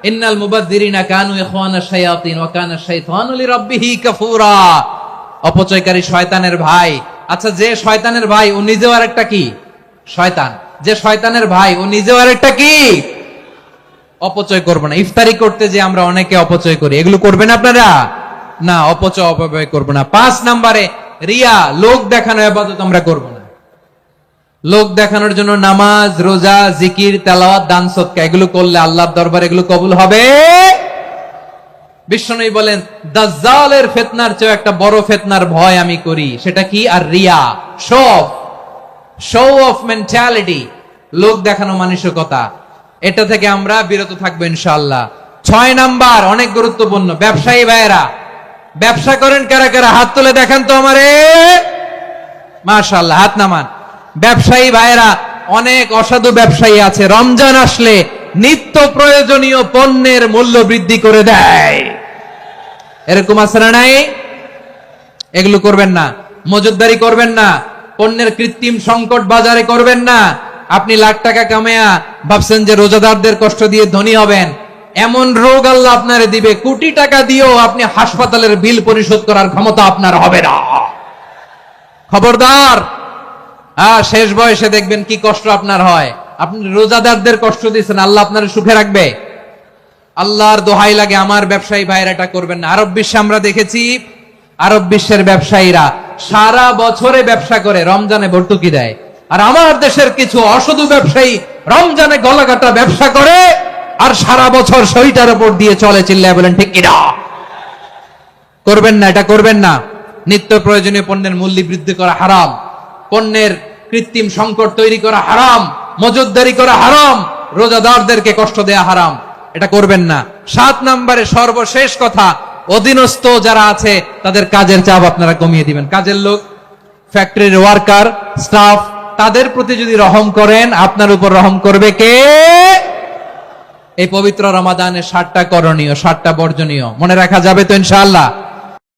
ইন্নাল মুবাযযিরিনা কানু ইখওয়ানাশ শায়াতিন ওয়া কানা শাইতানু লিরাব্বিহি কাফুরা। অপচয়কারী শয়তানের ভাই। আচ্ছা, যে শয়তানের ভাই ও নিজেও আরেকটা কি? শয়তান। যে শয়তানের ভাই ও নিজেও আরেকটা কি? অপচয় করব না। ইফতারি করতে যে আমরা অনেকে অপচয় করি, এগুলো করবেন আপনারা? না, অপচয় অপব্যয় করব না। 5 নম্বরে রিয়া, লোক দেখানো ইবাদত আমরা করব না। লোক দেখানোর জন্য নামাজ, রোজা, জিকির, তেলাওয়াত, দান সদকা এগুলো করলে আল্লাহর দরবারে এগুলো কবুল হবে? বিশ্বনবী বলেন দাজ্জালের ফিতনার চেয়ে একটা বড় ফিতনার ভয় আমি করি, সেটা কি? আর রিয়া, শো অফ মেন্টালিটি, লোক দেখানো মানসিকতা। এটা থেকে আমরা বিরত থাকবো ইনশাআল্লাহ। 6 নাম্বার, অনেক গুরুত্বপূর্ণ। ব্যবসায়ী ভাইয়েরা, ব্যবসা করেন কারা কারা? হাত তুলে দেখেন তো আমারে। মাশাআল্লাহ, হাত নামান। ব্যবসায়ী ভাইয়েরা, অনেক অসাধু ব্যবসায়ী আছে, রমজান আসলে নিত্য প্রয়োজনীয় পণ্যের মূল্য বৃদ্ধি করে দেয়। এরকম আছে না নাই? এগুলো করবেন না। মজুদদারি করবেন না। পণ্যের কৃত্রিম সংকট বাজারে করবেন না। আপনি লাখ টাকা কামায়া ভাবছেন যে রোজাদারদের কষ্ট দিয়ে ধনী হবেন। এমন রোগ আল্লাহ আপনারে দিবে, কোটি টাকা দিয়েও আপনি হাসপাতালের বিল পরিশোধ করার ক্ষমতা আপনার হবে না। খবরদার। শেষ বয়সে দেখবেন কি কষ্ট আপনার হয়। আপনি রোজাদারদের কষ্ট দিচ্ছেন, আল্লাহ আপনার সুখে রাখবে? আল্লাহর দোহাই লাগে, আমার ব্যবসায়ী ভাইয়েরা এটা করবেন না। আরব বিশ্বে আমরা দেখেছি, আরব বিশ্বের ব্যবসায়ীরা সারা বছরে ব্যবসা করে, রমজানে ভর্তুকি দেয়। আর আমার দেশের কিছু অসাধু ব্যবসায়ী রমজানে গলাকাটা ব্যবসা করে আর সারা বছর শরীরটার উপর দিয়ে চলে। চিল্লায় বলেন ঠিক কিনা? করবেন না, এটা করবেন না। নিত্য প্রয়োজনীয় পণ্যের মূল্য বৃদ্ধি করা হারাম, পণ্যের কৃত্রিম সংকট তৈরি করা হারাম, মজুদদারি করা হারাম, রোজাদারদেরকে কষ্ট দেয়া হারাম। এটা করবেন না। 7 নম্বরে সর্বশেষ কথা, অধীনস্থ যারা আছে তাদের কাজের চাপ আপনারা কমিয়ে দিবেন। কাজের লোক, ফ্যাক্টরির ওয়ার্কার, স্টাফ, তাদের প্রতি যদি রহম করেন, আপনার উপর রহম করবে কে? এই পবিত্র রমাদানে 7টা করণীয়, 7টা বর্জনীয় মনে রাখা যাবে তো ইনশাআল্লাহ?